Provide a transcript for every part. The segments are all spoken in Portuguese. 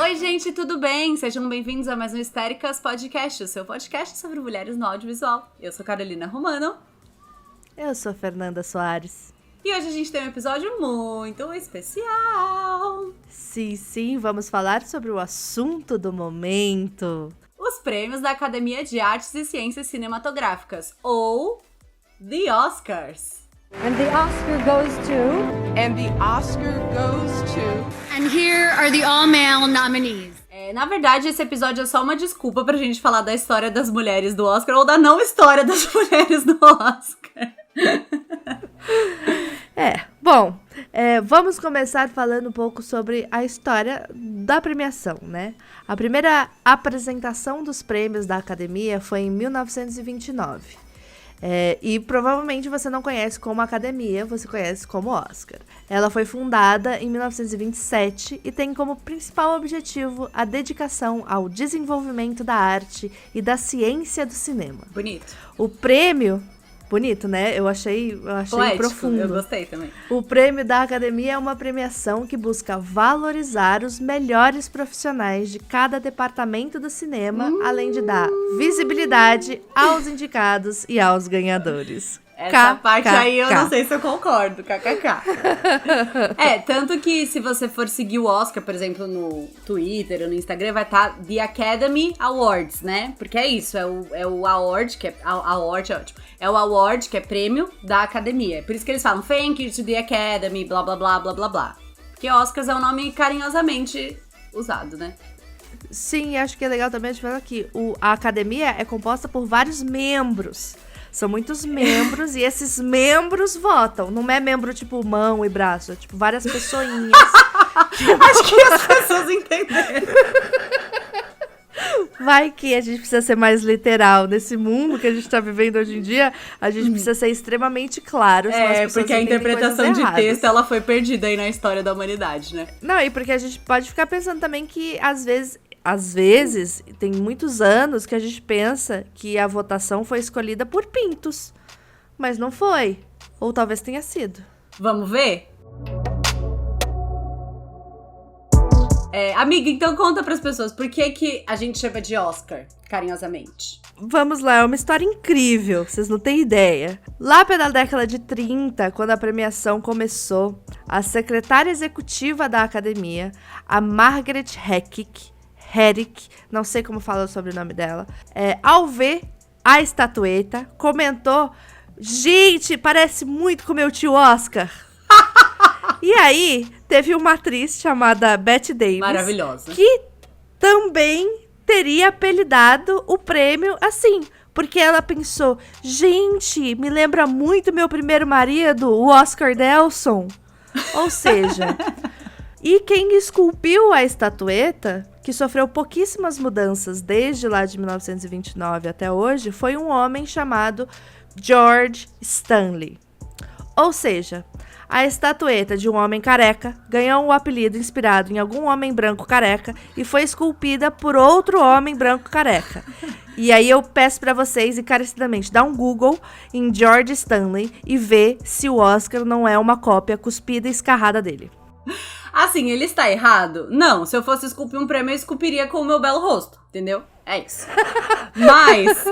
Oi, gente, tudo bem? Sejam bem-vindos a mais um Histéricas Podcast, o seu podcast sobre mulheres no audiovisual. Eu sou Carolina Romano. Eu sou Fernanda Soares. E hoje a gente tem um episódio muito especial. Sim, vamos falar sobre o assunto do momento. Os prêmios da Academia de Artes e Ciências Cinematográficas, ou The Oscars. And the Oscar goes to... And the Oscar goes to... And here are the all-male nominees. Na verdade, esse episódio é só uma desculpa pra gente falar da história das mulheres do Oscar ou da não história das mulheres do Oscar. Vamos começar falando um pouco sobre a história da premiação, né? A primeira apresentação dos prêmios da Academia foi em 1929. E provavelmente você não conhece como Academia, você conhece como Oscar. Ela foi fundada em 1927 e tem como principal objetivo a dedicação ao desenvolvimento da arte e da ciência do cinema. Bonito. O prêmio... Bonito, né? Eu achei poético, profundo. Eu gostei também. O prêmio da Academia é uma premiação que busca valorizar os melhores profissionais de cada departamento do cinema, além de dar visibilidade aos indicados e aos ganhadores. Essa parte aí eu não sei se eu concordo, kkk. Tanto que se você for seguir o Oscar, por exemplo, no Twitter ou no Instagram, vai estar The Academy Awards, né? Porque é isso, é o award, que é award, é ótimo. É o award, que é prêmio da academia. Por isso que eles falam, thank you to the Academy, blá, blá, blá, blá, blá, blá. Porque Oscars é um nome carinhosamente usado, né? Sim, acho que é legal também a gente falar que a academia é composta por vários membros. São muitos membros e esses membros votam. Não é membro tipo mão e braço, é tipo várias pessoinhas. Acho que as pessoas entenderam. Vai que a gente precisa ser mais literal. Nesse mundo que a gente tá vivendo hoje em dia, a gente precisa ser extremamente claro. Porque a interpretação de texto, ela foi perdida aí na história da humanidade, né? Não, e porque a gente pode ficar pensando também que, às vezes, tem muitos anos que a gente pensa que a votação foi escolhida por pintos. Mas não foi. Ou talvez tenha sido. Vamos ver? Amiga, então conta pras pessoas por que a gente chama de Oscar, carinhosamente. Vamos lá, é uma história incrível, vocês não têm ideia. Lá pela década de 30, quando a premiação começou, a secretária executiva da academia, a Margaret Herrick, não sei como fala o sobrenome dela, ao ver a estatueta, comentou: gente, parece muito com meu tio Oscar. E aí, teve uma atriz chamada Bette Davis, maravilhosa, que também teria apelidado o prêmio assim, porque ela pensou: gente, me lembra muito meu primeiro marido, o Oscar Nelson. Ou seja, e quem esculpiu a estatueta, que sofreu pouquíssimas mudanças desde lá de 1929 até hoje, foi um homem chamado George Stanley. Ou seja, a estatueta de um homem careca ganhou o apelido inspirado em algum homem branco careca e foi esculpida por outro homem branco careca. E aí eu peço pra vocês, encarecidamente, dar um Google em George Stanley e ver se o Oscar não é uma cópia cuspida e escarrada dele. Assim, ele está errado? Não, se eu fosse esculpir um prêmio, eu esculpiria com o meu belo rosto, entendeu? É isso. Mas,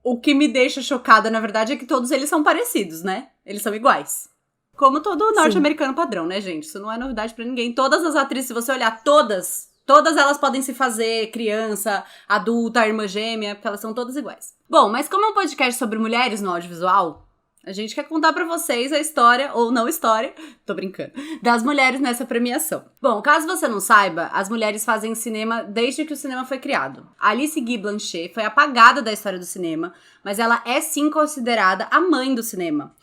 o que me deixa chocada, na verdade, é que todos eles são parecidos, né? Eles são iguais. Como todo norte-americano padrão, né, gente? Isso não é novidade pra ninguém. Todas as atrizes, se você olhar todas elas podem se fazer criança, adulta, irmã gêmea, porque elas são todas iguais. Bom, mas como é um podcast sobre mulheres no audiovisual, a gente quer contar pra vocês a história, ou não história, tô brincando, das mulheres nessa premiação. Bom, caso você não saiba, as mulheres fazem cinema desde que o cinema foi criado. Alice Guy Blanchet foi apagada da história do cinema, mas ela é sim considerada a mãe do cinema.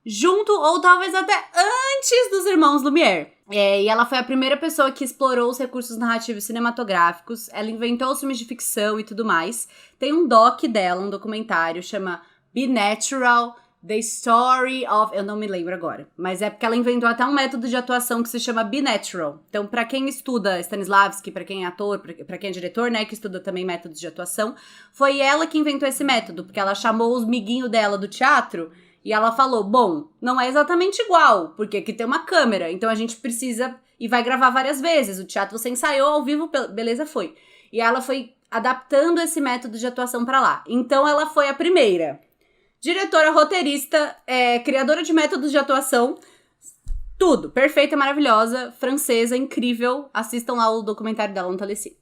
Junto, ou talvez até antes dos irmãos Lumière. E ela foi a primeira pessoa que explorou os recursos narrativos cinematográficos, ela inventou os filmes de ficção e tudo mais. Tem um doc dela, um documentário, chama Be Natural, The Story of... Eu não me lembro agora, mas é porque ela inventou até um método de atuação que se chama Be Natural. Então, pra quem estuda Stanislavski, pra quem é ator, pra quem é diretor, né, que estuda também métodos de atuação, foi ela que inventou esse método, porque ela chamou os miguinhos dela do teatro E ela falou, bom, não é exatamente igual, porque aqui tem uma câmera, então a gente precisa e vai gravar várias vezes. O teatro você ensaiou ao vivo, beleza, foi. E ela foi adaptando esse método de atuação pra lá. Então ela foi a primeira diretora, roteirista, criadora de métodos de atuação, tudo, perfeita, maravilhosa, francesa, incrível. Assistam lá o documentário dela no Telecine.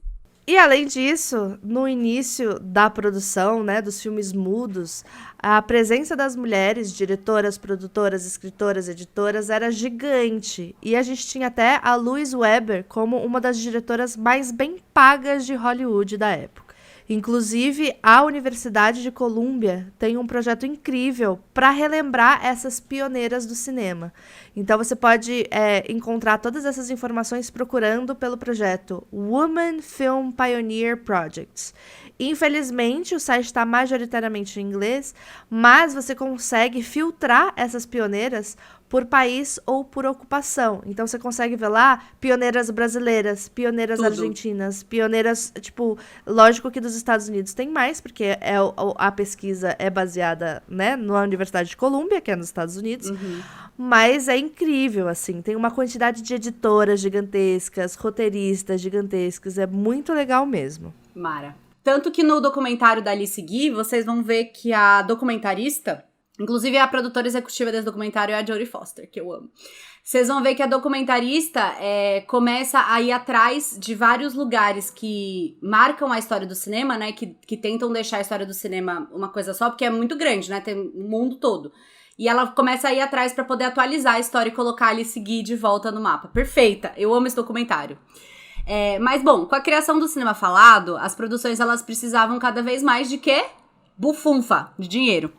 E além disso, no início da produção, né, dos filmes mudos, a presença das mulheres, diretoras, produtoras, escritoras, editoras, era gigante. E a gente tinha até a Louise Weber como uma das diretoras mais bem pagas de Hollywood da época. Inclusive, a Universidade de Columbia tem um projeto incrível para relembrar essas pioneiras do cinema. Então, você pode encontrar todas essas informações procurando pelo projeto Women Film Pioneer Projects. Infelizmente, o site está majoritariamente em inglês, mas você consegue filtrar essas pioneiras por país ou por ocupação. Então, você consegue ver lá pioneiras brasileiras, pioneiras Tudo. argentinas, pioneiras, tipo, lógico que dos Estados Unidos tem mais, porque a pesquisa é baseada, né, na Universidade de Columbia, que é nos Estados Unidos, mas é incrível, assim, tem uma quantidade de editoras gigantescas, roteiristas gigantescos, é muito legal mesmo. Mara. Tanto que no documentário da Alice Guy, vocês vão ver que a documentarista, inclusive a produtora executiva desse documentário é a Jodie Foster, que eu amo. Vocês vão ver que a documentarista começa a ir atrás de vários lugares que marcam a história do cinema, né? Que tentam deixar a história do cinema uma coisa só, porque é muito grande, né? Tem o mundo todo. E ela começa a ir atrás pra poder atualizar a história e colocar a Alice Guy de volta no mapa. Perfeita! Eu amo esse documentário. Mas, bom, com a criação do cinema falado, as produções elas precisavam cada vez mais de quê? Bufunfa, de dinheiro.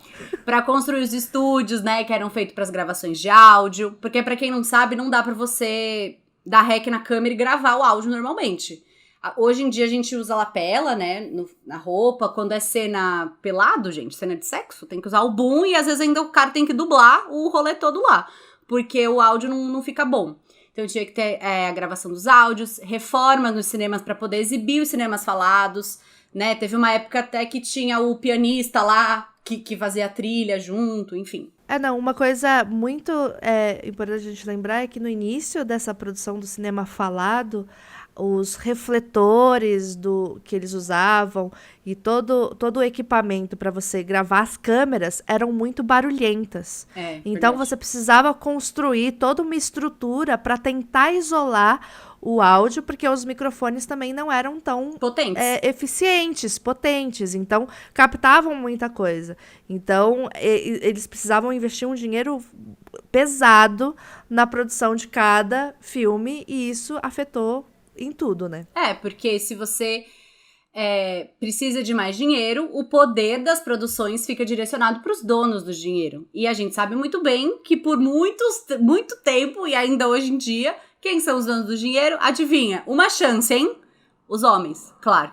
Pra construir os estúdios, né, que eram feitos pras gravações de áudio. Porque, pra quem não sabe, não dá pra você dar rec na câmera e gravar o áudio normalmente. Hoje em dia a gente usa lapela, né, na roupa. Quando é cena pelado, gente, cena de sexo, tem que usar o boom e às vezes ainda o cara tem que dublar o rolê todo lá. Porque o áudio não fica bom. Então tinha que ter a gravação dos áudios, reforma nos cinemas pra poder exibir os cinemas falados, né? Teve uma época até que tinha o pianista lá que fazia a trilha junto, enfim. Uma coisa muito importante a gente lembrar é que no início dessa produção do cinema falado, os refletores que eles usavam e todo o equipamento para você gravar as câmeras eram muito barulhentas. Então você precisava construir toda uma estrutura para tentar isolar o áudio, porque os microfones também não eram tão potentes, então captavam muita coisa. Então eles precisavam investir um dinheiro pesado na produção de cada filme e isso afetou em tudo, né? Porque se você precisa de mais dinheiro, o poder das produções fica direcionado para os donos do dinheiro. E a gente sabe muito bem que por muito tempo, e ainda hoje em dia, quem são os donos do dinheiro? Adivinha? Uma chance, hein? Os homens, claro.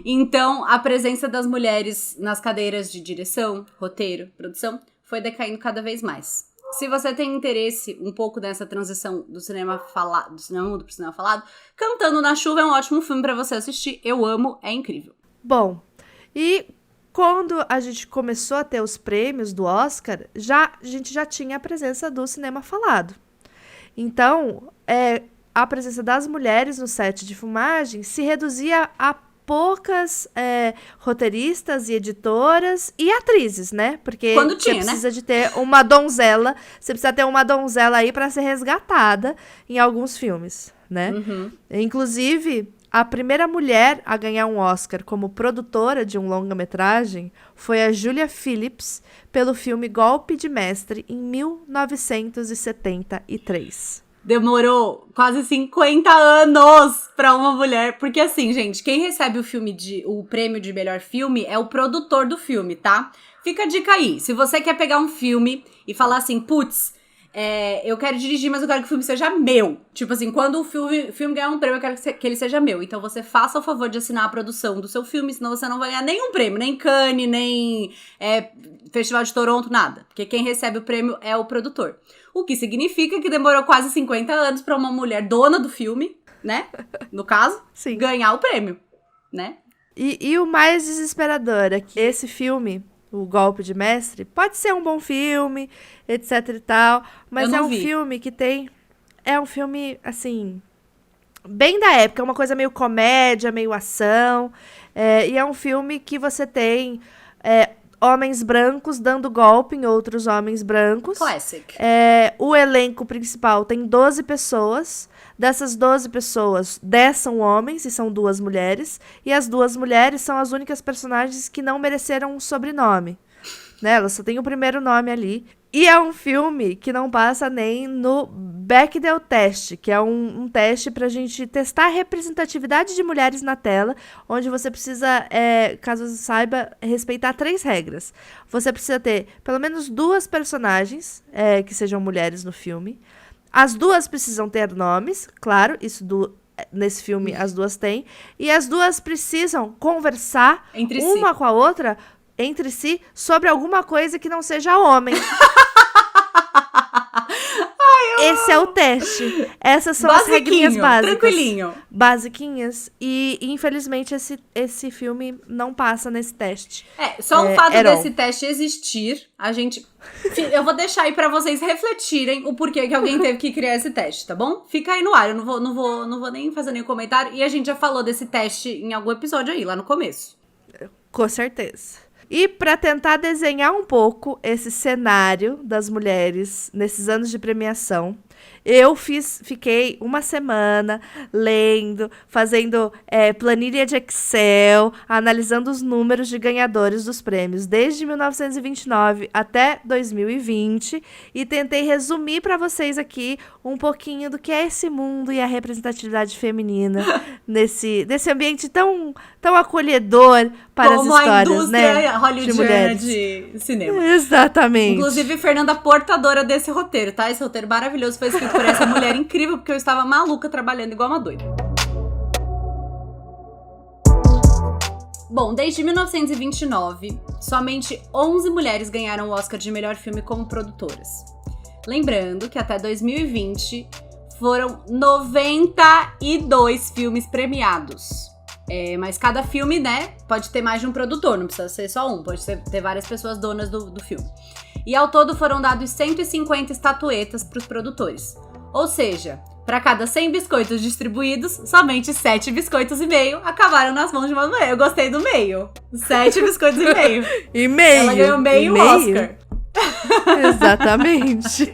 Então, a presença das mulheres nas cadeiras de direção, roteiro, produção, foi decaindo cada vez mais. Se você tem interesse um pouco nessa transição do cinema falado, do cinema mudo pro cinema falado, Cantando na Chuva é um ótimo filme pra você assistir. Eu amo, é incrível. Bom, e quando a gente começou a ter os prêmios do Oscar, a gente já tinha a presença do cinema falado. Então, a presença das mulheres no set de filmagem se reduzia a poucas roteiristas e editoras e atrizes, né? Porque quando tinha, você precisa de ter uma donzela, você precisa ter uma donzela aí pra ser resgatada em alguns filmes, né? Inclusive, a primeira mulher a ganhar um Oscar como produtora de um longa-metragem foi a Julia Phillips pelo filme Golpe de Mestre em 1973. Demorou quase 50 anos pra uma mulher. Porque assim, gente, quem recebe o prêmio de melhor filme é o produtor do filme, tá? Fica a dica aí. Se você quer pegar um filme e falar assim, putz, eu quero dirigir, mas eu quero que o filme seja meu. Tipo assim, quando o filme ganhar um prêmio, eu quero que ele seja meu. Então você faça o favor de assinar a produção do seu filme, senão você não vai ganhar nenhum prêmio, nem Cannes, nem Festival de Toronto, nada. Porque quem recebe o prêmio é o produtor. O que significa que demorou quase 50 anos pra uma mulher dona do filme, né? No caso, ganhar o prêmio, né? E o mais desesperador é que esse filme O Golpe de Mestre, pode ser um bom filme, etc e tal, mas Eu é não um vi. filme que tem... É um filme, assim, bem da época, é uma coisa meio comédia, meio ação, e é um filme que você tem homens brancos dando golpe em outros homens brancos. Classic. O elenco principal tem 12 pessoas. Dessas 12 pessoas, 10 são homens e são 2 mulheres. E as 2 mulheres são as únicas personagens que não mereceram um sobrenome. Né? Elas só têm o primeiro nome ali. E é um filme que não passa nem no Bechdel Test, que é um teste pra gente testar a representatividade de mulheres na tela, onde você precisa, caso você saiba, respeitar 3 regras. Você precisa ter pelo menos 2 personagens que sejam mulheres no filme. As 2 precisam ter nomes, claro, isso nesse filme as 2 têm. E as 2 precisam conversar Entre uma si. com a outra, entre si, sobre alguma coisa que não seja homem. Esse é o teste. Essas são as regrinhas básicas. Tranquilinho. Basiquinhas. E, infelizmente, esse filme não passa nesse teste. Só o fato at all. desse teste existir, a gente... Eu vou deixar aí pra vocês refletirem o porquê que alguém teve que criar esse teste, tá bom? Fica aí no ar, eu não vou nem fazer nenhum comentário. E a gente já falou desse teste em algum episódio aí, lá no começo. Com certeza. E para tentar desenhar um pouco esse cenário das mulheres nesses anos de premiação, eu fiquei uma semana lendo, fazendo planilha de Excel, analisando os números de ganhadores dos prêmios desde 1929 até 2020 e tentei resumir para vocês aqui um pouquinho do que é esse mundo e a representatividade feminina nesse ambiente tão acolhedor para Como as histórias, a indústria né, hollywoodiana de cinema. Exatamente. Inclusive, Fernanda, portadora desse roteiro, tá? Esse roteiro maravilhoso foi escrito por essa mulher incrível, porque eu estava maluca trabalhando igual uma doida. Bom, desde 1929, somente 11 mulheres ganharam o Oscar de melhor filme como produtoras. Lembrando que até 2020 foram 92 filmes premiados. Mas cada filme, né, pode ter mais de um produtor, não precisa ser só um, pode ter várias pessoas donas do filme. E ao todo foram dados 150 estatuetas para os produtores. Ou seja, para cada 100 biscoitos distribuídos, somente 7 biscoitos e meio acabaram nas mãos de uma mulher. Eu gostei do meio. 7 biscoitos e meio. E meio. Ela ganhou meio Oscar. Exatamente.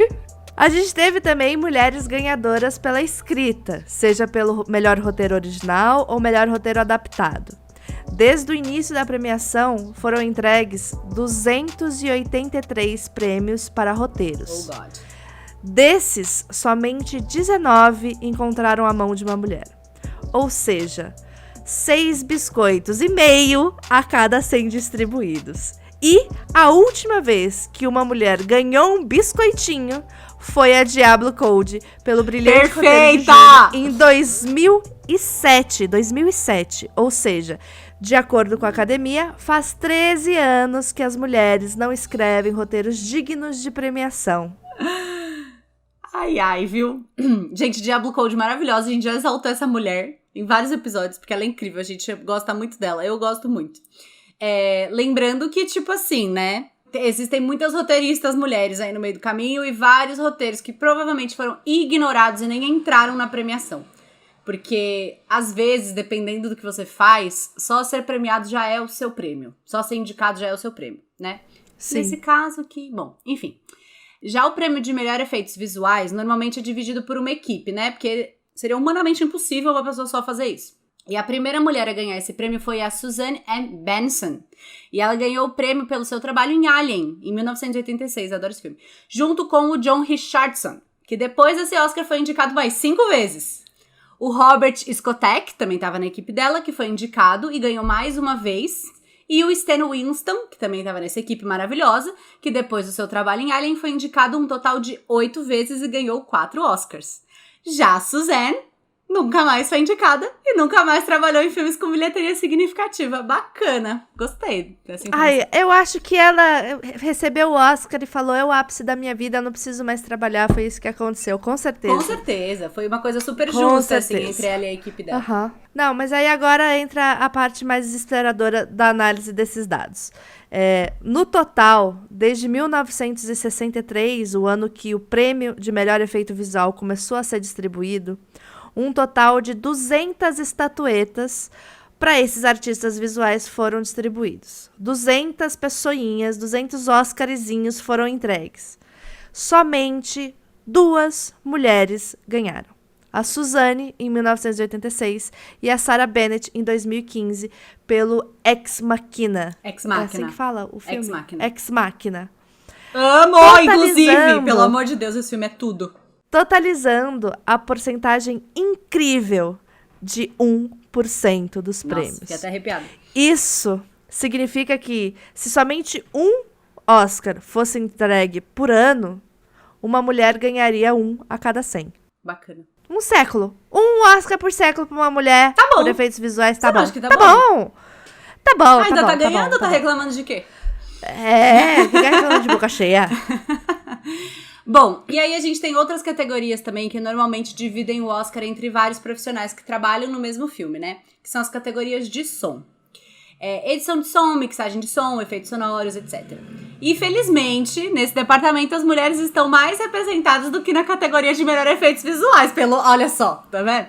A gente teve também mulheres ganhadoras pela escrita, seja pelo melhor roteiro original ou melhor roteiro adaptado. Desde o início da premiação, foram entregues 283 prêmios para roteiros. Oh, God. Desses, somente 19 encontraram a mão de uma mulher. Ou seja, 6 biscoitos e meio a cada 100 distribuídos. E a última vez que uma mulher ganhou um biscoitinho foi a Diablo Cody, pelo brilhante roteiro de Juno, em 2007. Ou seja, de acordo com a academia, faz 13 anos que as mulheres não escrevem roteiros dignos de premiação. Ai, viu? Gente, Diablo Cody maravilhosa. A gente já exaltou essa mulher em vários episódios, porque ela é incrível. A gente gosta muito dela. Eu gosto muito. Lembrando que, tipo assim, né? Existem muitas roteiristas mulheres aí no meio do caminho e vários roteiros que provavelmente foram ignorados e nem entraram na premiação. Porque, às vezes, dependendo do que você faz, só ser premiado já é o seu prêmio. Só ser indicado já é o seu prêmio, né? Sim. Nesse caso aqui, bom, enfim. Já o prêmio de melhor efeitos visuais normalmente é dividido por uma equipe, né? Porque seria humanamente impossível uma pessoa só fazer isso. E a primeira mulher a ganhar esse prêmio foi a Suzanne M. Benson. E ela ganhou o prêmio pelo seu trabalho em Alien, em 1986, adoro esse filme. Junto com o John Richardson, que depois desse Oscar foi indicado mais 5 vezes. O Robert Skotek, também estava na equipe dela, que foi indicado e ganhou mais uma vez. E o Stan Winston, que também estava nessa equipe maravilhosa, que depois do seu trabalho em Alien foi indicado um total de 8 vezes e ganhou 4 Oscars. Já a Suzanne nunca mais foi indicada e nunca mais trabalhou em filmes com bilheteria significativa. Bacana. Gostei dessa informação. Eu acho que ela recebeu o Oscar e falou, é o ápice da minha vida, eu não preciso mais trabalhar. Foi isso que aconteceu, com certeza. Com certeza. Foi uma coisa super Com justa, certeza. assim, entre ela e a equipe dela. Não, mas aí agora entra a parte mais desesperadora da análise desses dados. No total, desde 1963, o ano que o prêmio de melhor efeito visual começou a ser distribuído, um total de 200 estatuetas para esses artistas visuais foram distribuídos. 200 pessoinhas, 200 Oscarzinhos foram entregues. Somente 2 mulheres ganharam. A Suzanne, em 1986, e a Sarah Bennett, em 2015, pelo Ex Machina. Ex Machina. É assim que fala o filme? Ex Machina. Ex Machina. Amo, Totalizando. inclusive, pelo amor de Deus, esse filme é tudo. Totalizando a porcentagem incrível de 1% dos prêmios. Fiquei até arrepiada. Isso significa que, se somente um Oscar fosse entregue por ano, uma mulher ganharia 1 a cada 100. Bacana. Um século. Um Oscar por século pra uma mulher. Tá bom. Por efeitos visuais, tá Você bom. acha que tá bom. Tá bom, Ainda tá ganhando bom, ou tá bom. reclamando de quê? Fica reclamando de boca cheia. Bom, e aí a gente tem outras categorias também que normalmente dividem o Oscar entre vários profissionais que trabalham no mesmo filme, né? Que são as categorias de som. Edição de som, mixagem de som, efeitos sonoros, etc. E felizmente, nesse departamento, as mulheres estão mais representadas do que na categoria de melhor efeitos visuais, olha só, tá vendo?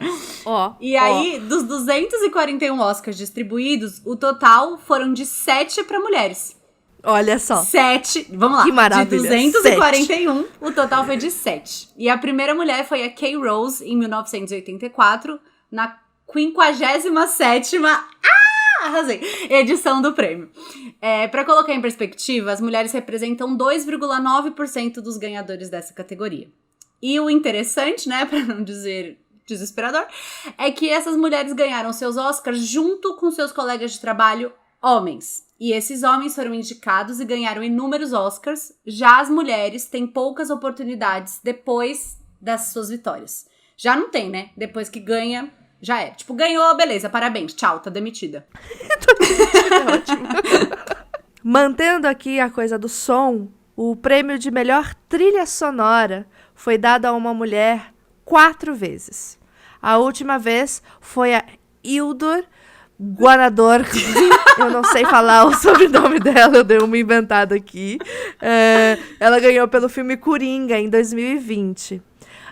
E aí, dos 241 Oscars distribuídos, o total foram de 7 para mulheres. Olha só. 7, vamos lá. Que maravilha. De 241, o total foi de 7. E a primeira mulher foi a Kay Rose, em 1984, na 57ª... arrasei! Edição do prêmio. Pra colocar em perspectiva, as mulheres representam 2,9% dos ganhadores dessa categoria. E o interessante, né, pra não dizer desesperador, é que essas mulheres ganharam seus Oscars junto com seus colegas de trabalho homens. E esses homens foram indicados e ganharam inúmeros Oscars. Já as mulheres têm poucas oportunidades depois das suas vitórias. Já não tem, né? Depois que ganha... já é. Tipo, ganhou, beleza, parabéns, tchau, tá demitida. Ótimo. Mantendo aqui a coisa do som, o prêmio de melhor trilha sonora foi dado a uma mulher 4 vezes. A última vez foi a Hildur Guðnadóttir. Eu não sei falar o sobrenome dela, eu dei uma inventada aqui. Ela ganhou pelo filme Coringa, em 2020.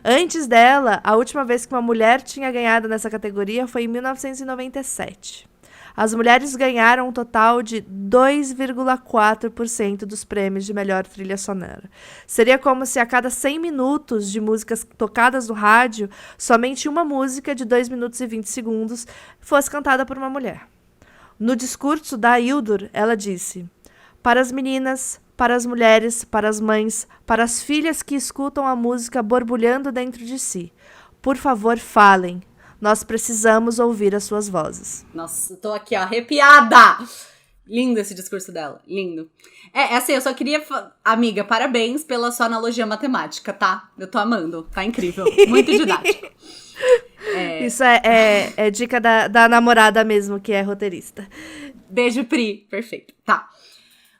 Antes dela, a última vez que uma mulher tinha ganhado nessa categoria foi em 1997. As mulheres ganharam um total de 2,4% dos prêmios de melhor trilha sonora. Seria como se a cada 100 minutos de músicas tocadas no rádio, somente uma música de 2 minutos e 20 segundos fosse cantada por uma mulher. No discurso da Hildur, ela disse: "Para as meninas, para as mulheres, para as mães, para as filhas que escutam a música borbulhando dentro de si. Por favor, falem. Nós precisamos ouvir as suas vozes." Nossa, eu tô aqui, ó, arrepiada! Lindo esse discurso dela, lindo. Assim, eu só queria... Amiga, parabéns pela sua analogia matemática, tá? Eu tô amando, tá incrível. Muito didático. Isso é dica da namorada mesmo, que é roteirista. Beijo, Pri. Perfeito. Tá.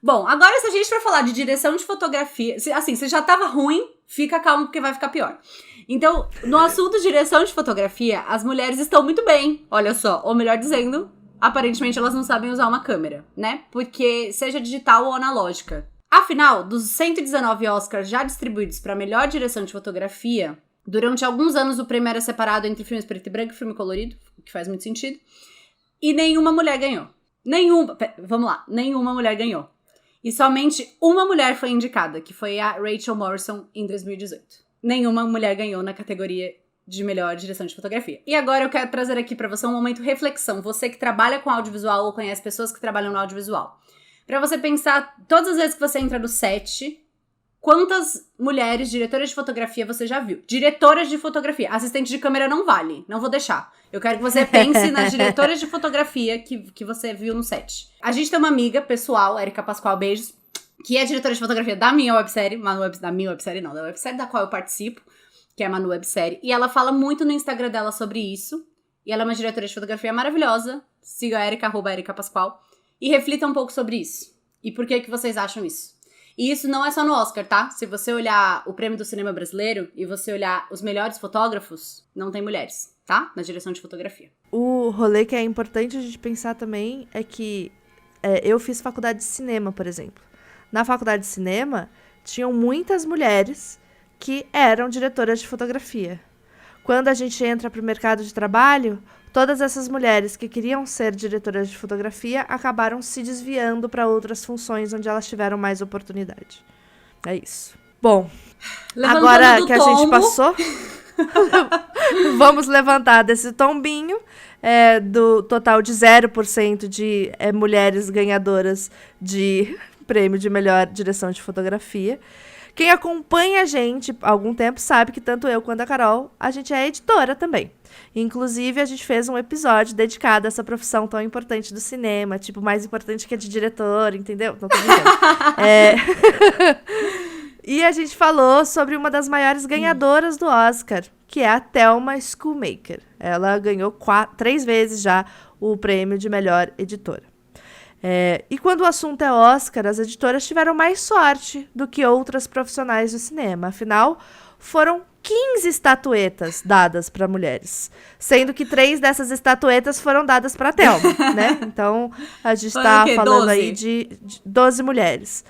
Bom, agora se a gente for falar de direção de fotografia... se já tava ruim, fica calmo porque vai ficar pior. Então, no assunto direção de fotografia, as mulheres estão muito bem, olha só. Ou melhor dizendo, aparentemente elas não sabem usar uma câmera, né? Porque seja digital ou analógica. Afinal, dos 119 Oscars já distribuídos para melhor direção de fotografia, durante alguns anos o prêmio era separado entre filmes preto e branco e filme colorido, o que faz muito sentido. E nenhuma mulher ganhou. Nenhuma mulher ganhou. E somente uma mulher foi indicada, que foi a Rachel Morrison, em 2018. Nenhuma mulher ganhou na categoria de melhor direção de fotografia. E agora eu quero trazer aqui pra você um momento reflexão. Você que trabalha com audiovisual ou conhece pessoas que trabalham no audiovisual. Pra você pensar, todas as vezes que você entra no set, quantas mulheres diretoras de fotografia você já viu? Diretoras de fotografia. Assistente de câmera não vale. Não vou deixar. Eu quero que você pense nas diretoras de fotografia que você viu no set. A gente tem uma amiga pessoal, Érica Pascoal, beijos, que é diretora de fotografia da minha websérie, da websérie da qual eu participo, que é a Manu Websérie, e ela fala muito no Instagram dela sobre isso, e ela é uma diretora de fotografia maravilhosa. Siga a Érica, @Érica Pascoal, e reflita um pouco sobre isso. E por que vocês acham isso? E isso não é só no Oscar, tá? Se você olhar o prêmio do cinema brasileiro e você olhar os melhores fotógrafos, não tem mulheres, tá? Na direção de fotografia. O rolê que é importante a gente pensar também é que eu fiz faculdade de cinema, por exemplo. Na faculdade de cinema, tinham muitas mulheres que eram diretoras de fotografia. Quando a gente entra para o mercado de trabalho, todas essas mulheres que queriam ser diretoras de fotografia acabaram se desviando para outras funções onde elas tiveram mais oportunidade. É isso. Bom, Levantando agora do que a gente tombo. passou, vamos levantar desse tombinho do total de 0% de mulheres ganhadoras de prêmio de melhor direção de fotografia. Quem acompanha a gente há algum tempo sabe que tanto eu quanto a Carol, a gente é editora também. Inclusive, a gente fez um episódio dedicado a essa profissão tão importante do cinema, tipo, mais importante que a de diretor, entendeu? Não tô brincando. E a gente falou sobre uma das maiores ganhadoras do Oscar, que é a Thelma Schoonmaker. Ela ganhou 3 vezes já o prêmio de melhor editora. E quando o assunto é Oscar, as editoras tiveram mais sorte do que outras profissionais do cinema. Afinal, foram 15 estatuetas dadas para mulheres, sendo que 3 dessas estatuetas foram dadas para a Thelma, né? Então, a gente está falando 12? aí de 12 mulheres.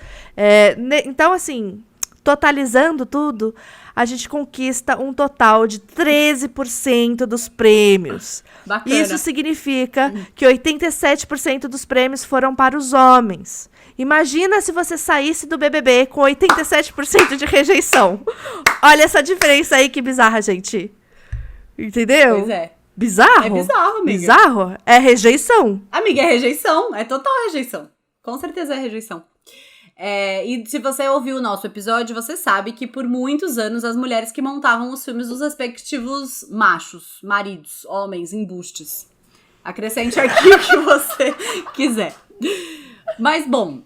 Então, assim, totalizando tudo, a gente conquista um total de 13% dos prêmios. Bacana. Isso significa que 87% dos prêmios foram para os homens. Imagina se você saísse do BBB com 87% de rejeição. Olha essa diferença aí, que bizarra, gente. Entendeu? Pois é. Bizarro? É bizarro, amiga. Bizarro? É rejeição. Amiga, é rejeição. É total rejeição. Com certeza é rejeição. E se você ouviu o nosso episódio, você sabe que por muitos anos as mulheres que montavam os filmes dos respectivos machos, maridos, homens, embustes. Acrescente aqui o que você quiser. Mas, bom,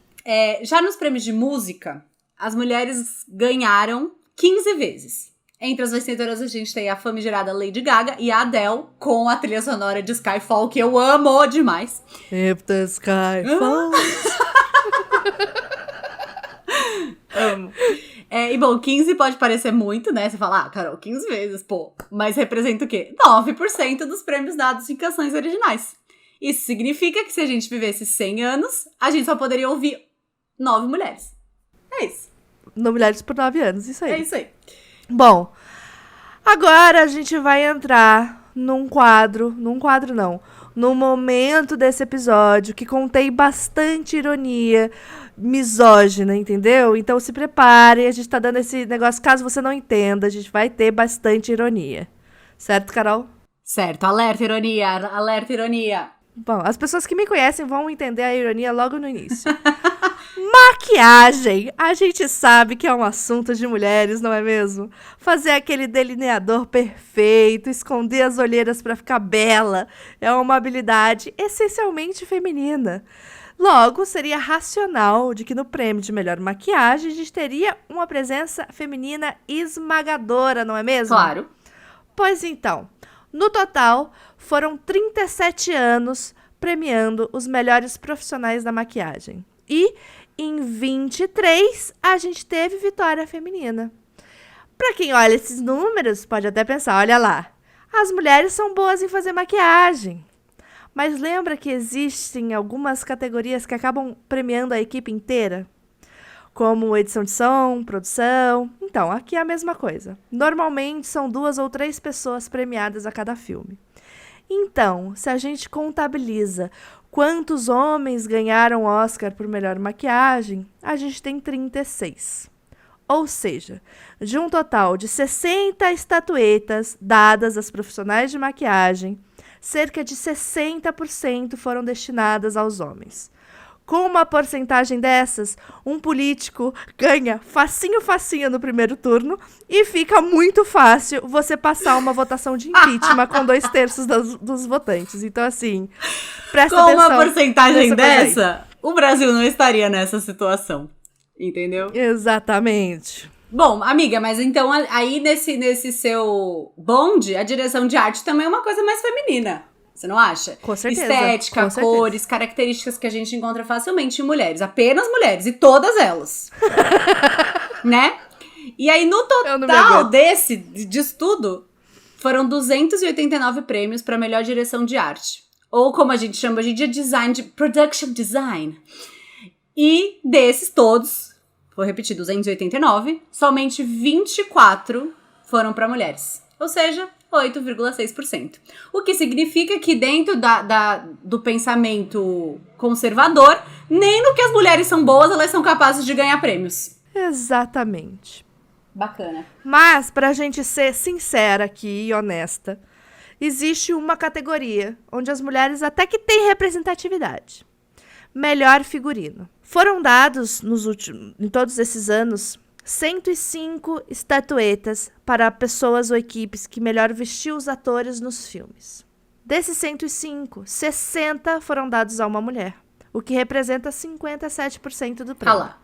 já nos prêmios de música, as mulheres ganharam 15 vezes. Entre as vencedoras a gente tem a famigerada Lady Gaga e a Adele com a trilha sonora de Skyfall, que eu amo demais. If the sky falls. Amo. E bom, 15 pode parecer muito, né? Você fala, Carol, 15 vezes, pô. Mas representa o quê? 9% dos prêmios dados em canções originais. Isso significa que se a gente vivesse 100 anos, a gente só poderia ouvir 9 mulheres. É isso. Mulheres por 9 anos, isso aí. É isso aí. Bom, agora a gente vai entrar num momento desse episódio que contém bastante ironia misógina, entendeu? Então se prepare, a gente tá dando esse negócio, caso você não entenda, a gente vai ter bastante ironia. Certo, Carol? Certo, alerta ironia, alerta ironia. Bom, as pessoas que me conhecem vão entender a ironia logo no início. Maquiagem, a gente sabe que é um assunto de mulheres, não é mesmo? Fazer aquele delineador perfeito, esconder as olheiras pra ficar bela, é uma habilidade essencialmente feminina. Logo, seria racional de que no prêmio de melhor maquiagem a gente teria uma presença feminina esmagadora, não é mesmo? Claro. Pois então, no total, foram 37 anos premiando os melhores profissionais da maquiagem. E em 23, a gente teve vitória feminina. Pra quem olha esses números, pode até pensar, olha lá, as mulheres são boas em fazer maquiagem. Mas lembra que existem algumas categorias que acabam premiando a equipe inteira? Como edição de som, produção. Então, aqui é a mesma coisa. Normalmente, são 2 ou 3 pessoas premiadas a cada filme. Então, se a gente contabiliza quantos homens ganharam Oscar por melhor maquiagem, a gente tem 36. Ou seja, de um total de 60 estatuetas dadas às profissionais de maquiagem, cerca de 60% foram destinadas aos homens. Com uma porcentagem dessas, um político ganha facinho no primeiro turno e fica muito fácil você passar uma votação de impeachment com 2/3 dos votantes. Então, assim, presta atenção. Com uma porcentagem dessa, o Brasil não estaria nessa situação. Entendeu? Exatamente. Bom, amiga, mas então aí nesse seu bonde, a direção de arte também é uma coisa mais feminina. Você não acha? Com certeza. Estética, com cores, certeza. Características que a gente encontra facilmente em mulheres. Apenas mulheres. E todas elas. Né? E aí, no total disso tudo, foram 289 prêmios para melhor direção de arte. ou como a gente chama hoje em dia, design, de production design. E desses todos, vou repetir, 289, somente 24 foram para mulheres. Ou seja, 8,6%. O que significa que dentro do pensamento conservador, nem no que as mulheres são boas, elas são capazes de ganhar prêmios. Exatamente. Bacana. Mas, pra gente ser sincera aqui e honesta, existe uma categoria onde as mulheres até que têm representatividade. Melhor figurino. Foram dados em todos esses anos 105 estatuetas para pessoas ou equipes que melhor vestiu os atores nos filmes. Desses 105, 60 foram dados a uma mulher, o que representa 57% do prêmio. Lá.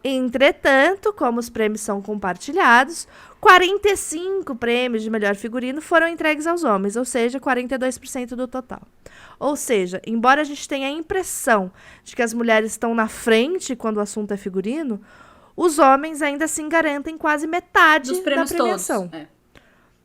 Entretanto, como os prêmios são compartilhados, 45 prêmios de melhor figurino foram entregues aos homens, ou seja, 42% do total. Ou seja, embora a gente tenha a impressão de que as mulheres estão na frente quando o assunto é figurino, os homens ainda assim garantem quase metade dos prêmios da premiação. Todos.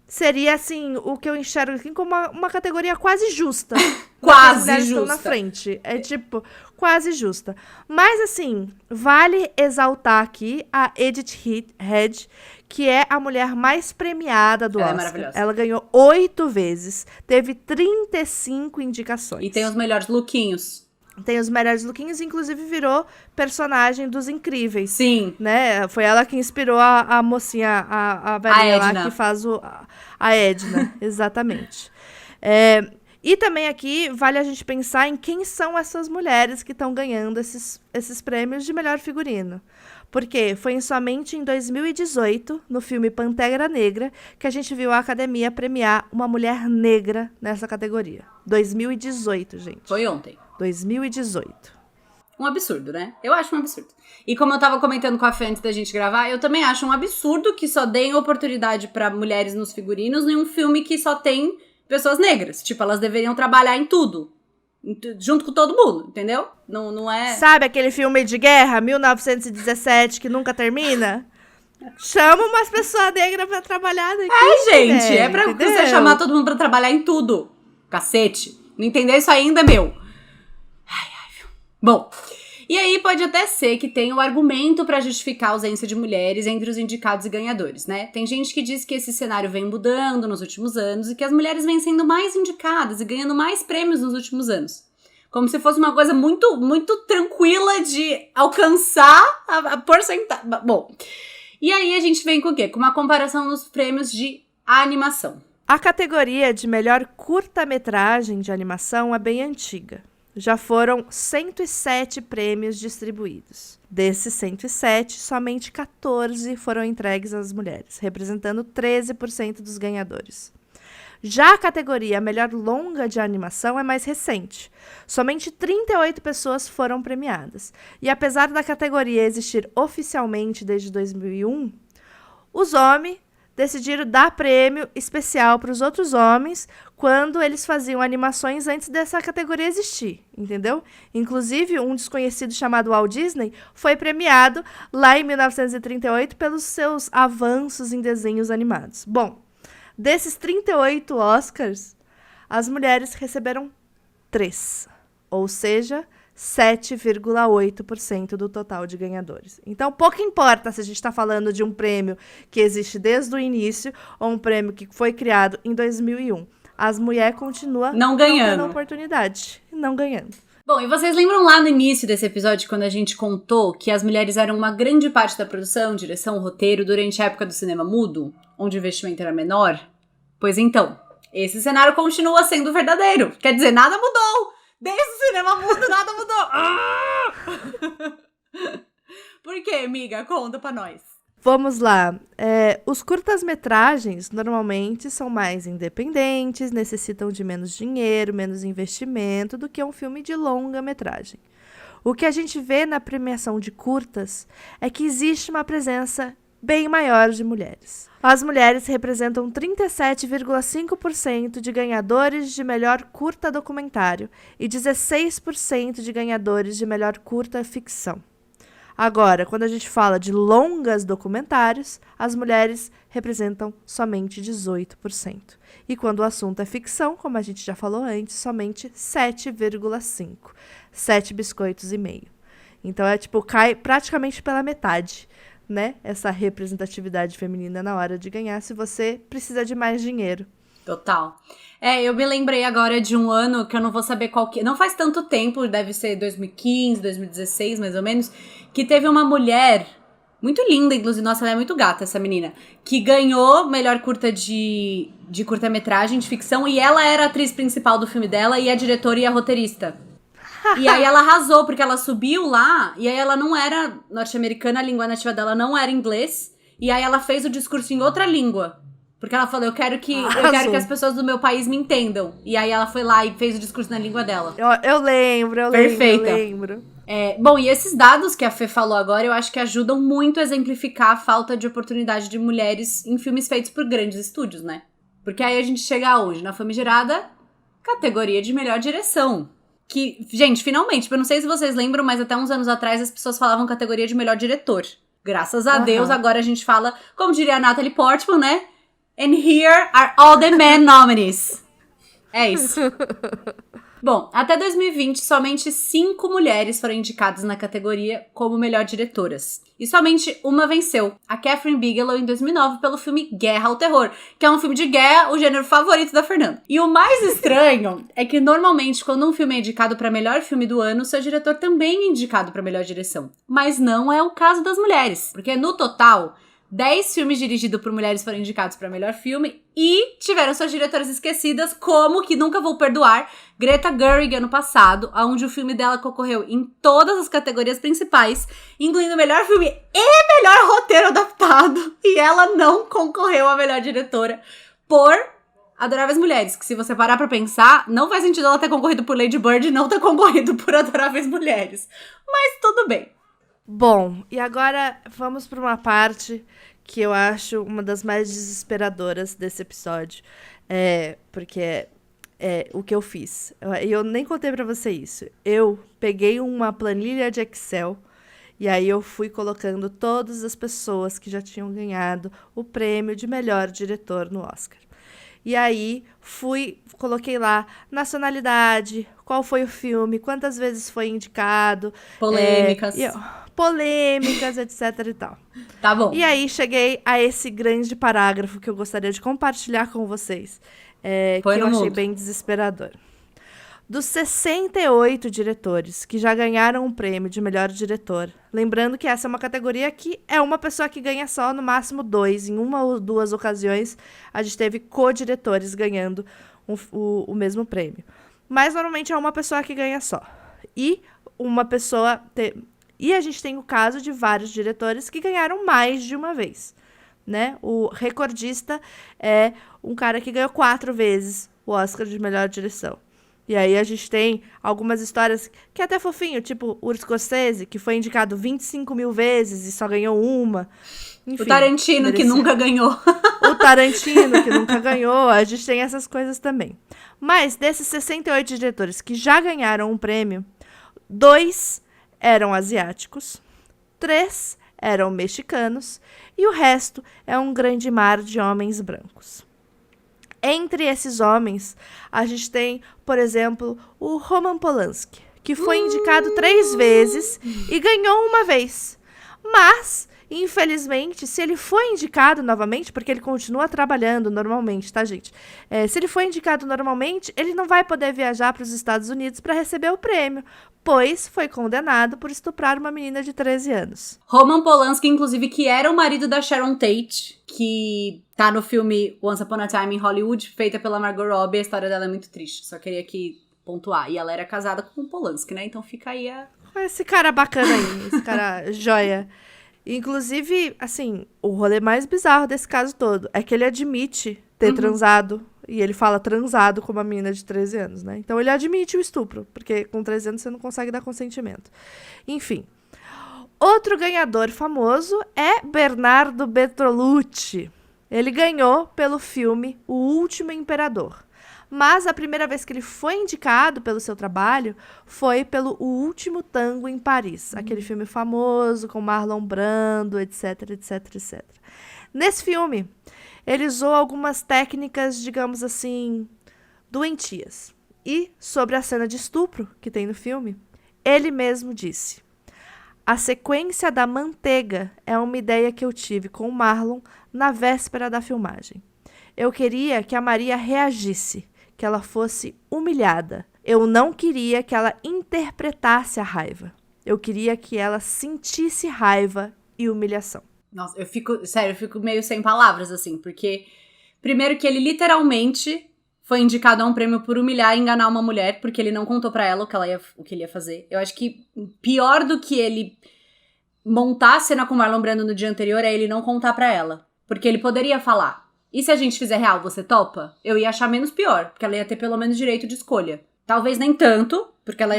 Seria, assim, o que eu enxergo aqui como uma categoria quase justa. Quase as mulheres justa. estão na frente. É tipo, quase justa. Mas, assim, vale exaltar aqui a Edith Head, que é a mulher mais premiada do Ela é Oscar. maravilhosa. Ela ganhou 8 vezes, teve 35 indicações. E tem os melhores lookinhos. Tem os melhores lookinhos, inclusive virou personagem dos Incríveis. Sim. Né? Foi ela que inspirou a mocinha, a velhinha lá Edna. que faz a Edna, exatamente. E também aqui vale a gente pensar em quem são essas mulheres que estão ganhando esses prêmios de melhor figurino. Porque foi somente em 2018, no filme Pantera Negra, que a gente viu a Academia premiar uma mulher negra nessa categoria. 2018, gente. Foi ontem. 2018. Um absurdo, né? Eu acho um absurdo. E como eu tava comentando com a Fê antes da gente gravar, eu também acho um absurdo que só deem oportunidade pra mulheres nos figurinos em um filme que só tem pessoas negras. Tipo, elas deveriam trabalhar em tudo. Junto com todo mundo, entendeu? Não é... Sabe aquele filme de guerra, 1917, que nunca termina? Chama umas pessoas negras pra trabalhar aqui. Gente, é pra entendeu? você chamar todo mundo pra trabalhar em tudo. Cacete. Não entender isso ainda, meu. Bom, e aí pode até ser que tenha o argumento pra justificar a ausência de mulheres entre os indicados e ganhadores, né? Tem gente que diz que esse cenário vem mudando nos últimos anos e que as mulheres vêm sendo mais indicadas e ganhando mais prêmios nos últimos anos. Como se fosse uma coisa muito, muito tranquila de alcançar a porcentagem. Bom, e aí a gente vem com o quê? Com uma comparação nos prêmios de animação. A categoria de melhor curta-metragem de animação é bem antiga. Já foram 107 prêmios distribuídos. Desses 107, somente 14 foram entregues às mulheres, representando 13% dos ganhadores. Já a categoria melhor longa de animação é mais recente. Somente 38 pessoas foram premiadas. E apesar da categoria existir oficialmente desde 2001, os homens decidiram dar prêmio especial para os outros homens quando eles faziam animações antes dessa categoria existir, entendeu? Inclusive, um desconhecido chamado Walt Disney foi premiado lá em 1938 pelos seus avanços em desenhos animados. Bom, desses 38 Oscars, as mulheres receberam 3, ou seja, 7,8% do total de ganhadores. Então, pouco importa se a gente está falando de um prêmio que existe desde o início ou um prêmio que foi criado em 2001. As mulheres continuam Não ganhando. tendo oportunidade, não ganhando. Bom, e vocês lembram lá no início desse episódio, quando a gente contou que as mulheres eram uma grande parte da produção, direção, roteiro, durante a época do cinema mudo, onde o investimento era menor? Pois então, esse cenário continua sendo verdadeiro. Quer dizer, nada mudou! Desde o cinema mudo, nada mudou! Por quê, amiga? Conta pra nós. Vamos lá. Os curtas-metragens normalmente são mais independentes, necessitam de menos dinheiro, menos investimento do que um filme de longa-metragem. O que a gente vê na premiação de curtas é que existe uma presença bem maior de mulheres. As mulheres representam 37,5% de ganhadores de melhor curta documentário e 16% de ganhadores de melhor curta ficção. Agora, quando a gente fala de longas documentários, as mulheres representam somente 18%. E quando o assunto é ficção, como a gente já falou antes, somente 7,5%. 7 biscoitos e meio. Então, cai praticamente pela metade, né? Essa representatividade feminina na hora de ganhar, se você precisa de mais dinheiro. Total. Eu me lembrei agora de um ano que eu não vou saber qual que... Não faz tanto tempo, deve ser 2015, 2016, mais ou menos, que teve uma mulher, muito linda, inclusive, nossa, ela é muito gata, essa menina, que ganhou melhor curta de curta-metragem, de ficção, e ela era a atriz principal do filme dela, e a diretora e a roteirista. E aí ela arrasou, porque ela subiu lá, e aí ela não era norte-americana, a língua nativa dela não era inglês, e aí ela fez o discurso em outra língua. Porque ela falou, eu quero que as pessoas do meu país me entendam. E aí ela foi lá e fez o discurso na língua dela. Eu lembro. Perfeita. Bom, e esses dados que a Fê falou agora, eu acho que ajudam muito a exemplificar a falta de oportunidade de mulheres em filmes feitos por grandes estúdios, né? Porque aí a gente chega hoje na famigerada categoria de melhor direção. Que, gente, finalmente, eu não sei se vocês lembram, mas até uns anos atrás as pessoas falavam categoria de melhor diretor. Graças a Deus, agora a gente fala, como diria a Natalie Portman, né? And here are all the men nominees. É isso. Bom, até 2020, somente 5 mulheres foram indicadas na categoria como melhor diretoras. E somente uma venceu, a Catherine Bigelow, em 2009, pelo filme Guerra ao Terror, que é um filme de guerra, o gênero favorito da Fernanda. E o mais estranho é que, normalmente, quando um filme é indicado para melhor filme do ano, seu diretor também é indicado para melhor direção. Mas não é o caso das mulheres, porque no total... 10 filmes dirigidos por mulheres foram indicados para melhor filme e tiveram suas diretoras esquecidas, como que nunca vou perdoar, Greta Gerwig ano passado, onde o filme dela concorreu em todas as categorias principais, incluindo melhor filme e melhor roteiro adaptado, e ela não concorreu a melhor diretora por Adoráveis Mulheres, que se você parar pra pensar, não faz sentido ela ter concorrido por Lady Bird e não ter concorrido por Adoráveis Mulheres. Mas tudo bem. Bom, e agora vamos para uma parte que eu acho uma das mais desesperadoras desse episódio. Porque é o que eu fiz. Eu nem contei para você isso. Eu peguei uma planilha de Excel e aí eu fui colocando todas as pessoas que já tinham ganhado o prêmio de melhor diretor no Oscar. E aí coloquei lá nacionalidade, qual foi o filme, quantas vezes foi indicado. Polêmicas. Polêmicas, etc e tal. Tá bom. E aí cheguei a esse grande parágrafo que eu gostaria de compartilhar com vocês. Que eu achei bem desesperador. Dos 68 diretores que já ganharam um prêmio de melhor diretor, lembrando que essa é uma categoria que é uma pessoa que ganha só, no máximo 2. Em uma ou 2 ocasiões, a gente teve co-diretores ganhando o mesmo prêmio. Mas, normalmente, é uma pessoa que ganha só. E a gente tem o caso de vários diretores que ganharam mais de uma vez, né? O recordista é um cara que ganhou 4 vezes o Oscar de melhor direção. E aí a gente tem algumas histórias que é até fofinho, tipo o Scorsese, que foi indicado 25 mil vezes e só ganhou uma. Enfim, o Tarantino, que nunca ganhou. O Tarantino, que nunca ganhou. A gente tem essas coisas também. Mas desses 68 diretores que já ganharam um prêmio, 2 eram asiáticos, 3 eram mexicanos e o resto é um grande mar de homens brancos. Entre esses homens, a gente tem, por exemplo, o Roman Polanski, que foi indicado 3 vezes e ganhou uma vez. Mas, infelizmente, se ele foi indicado novamente, porque ele continua trabalhando normalmente, tá, gente? Se ele foi indicado normalmente, ele não vai poder viajar para os Estados Unidos para receber o prêmio, pois foi condenado por estuprar uma menina de 13 anos. Roman Polanski, inclusive, que era o marido da Sharon Tate, que tá no filme Once Upon a Time in Hollywood, feita pela Margot Robbie. A história dela é muito triste, só queria aqui pontuar. E ela era casada com o Polanski, né? Então fica aí esse cara bacana aí, esse cara joia. Inclusive, assim, o rolê mais bizarro desse caso todo é que ele admite ter transado. E ele fala transado com uma menina de 13 anos, né? Então ele admite o estupro, porque com 13 anos você não consegue dar consentimento. Enfim. Outro ganhador famoso é Bernardo Bertolucci. Ele ganhou pelo filme O Último Imperador. Mas a primeira vez que ele foi indicado pelo seu trabalho foi pelo O Último Tango em Paris. Aquele filme famoso com Marlon Brando, etc, etc, etc. Nesse filme, ele usou algumas técnicas, digamos assim, doentias. E sobre a cena de estupro que tem no filme, ele mesmo disse: a sequência da manteiga é uma ideia que eu tive com o Marlon na véspera da filmagem. Eu queria que a Maria reagisse, que ela fosse humilhada. Eu não queria que ela interpretasse a raiva. Eu queria que ela sentisse raiva e humilhação. Nossa, eu fico meio sem palavras, assim, porque primeiro que ele literalmente foi indicado a um prêmio por humilhar e enganar uma mulher, porque ele não contou pra ela o que ele ia fazer. Eu acho que pior do que ele montar a cena com o Marlon Brando no dia anterior é ele não contar pra ela. Porque ele poderia falar: e se a gente fizer real, você topa? Eu ia achar menos pior, porque ela ia ter pelo menos direito de escolha. Talvez nem tanto, porque ela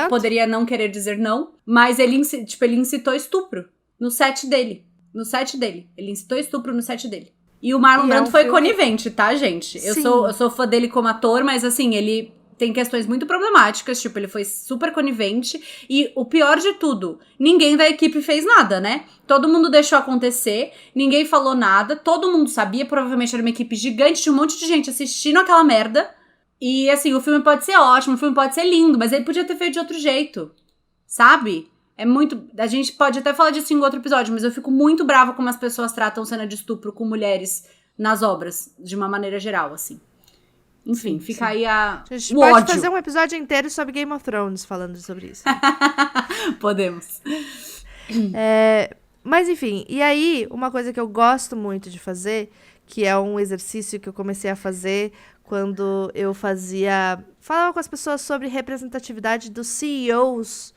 poderia não querer dizer não, mas ele incitou estupro no set dele. No set dele. Ele incitou estupro no set dele. E o Marlon Brando foi conivente, tá, gente? Eu sou fã dele como ator, mas assim, ele tem questões muito problemáticas, tipo, ele foi super conivente. E o pior de tudo, ninguém da equipe fez nada, né? Todo mundo deixou acontecer, ninguém falou nada, todo mundo sabia, provavelmente era uma equipe gigante, tinha um monte de gente assistindo aquela merda. E assim, o filme pode ser ótimo, o filme pode ser lindo, mas ele podia ter feito de outro jeito, sabe? É muito... A gente pode até falar disso em outro episódio, mas eu fico muito brava como as pessoas tratam cena de estupro com mulheres nas obras, de uma maneira geral, assim. Enfim, fica aí a gente pode fazer um episódio inteiro sobre Game of Thrones falando sobre isso. Podemos. Mas enfim, e aí, uma coisa que eu gosto muito de fazer, que é um exercício que eu comecei a fazer quando eu falava com as pessoas sobre representatividade dos CEOs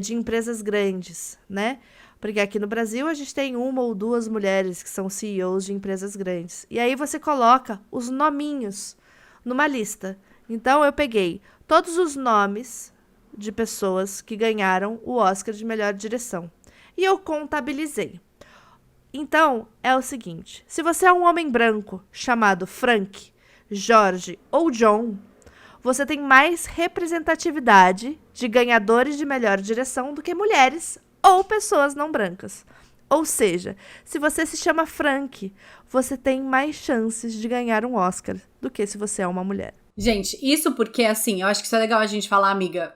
de empresas grandes, né? Porque aqui no Brasil a gente tem 1 ou 2 mulheres que são CEOs de empresas grandes. E aí você coloca os nominhos numa lista. Então eu peguei todos os nomes de pessoas que ganharam o Oscar de melhor direção. E eu contabilizei. Então é o seguinte: se você é um homem branco chamado Frank, Jorge ou John, você tem mais representatividade de ganhadores de melhor direção do que mulheres ou pessoas não brancas. Ou seja, se você se chama Frank, você tem mais chances de ganhar um Oscar do que se você é uma mulher. Gente, isso porque, assim, eu acho que isso é legal a gente falar, amiga,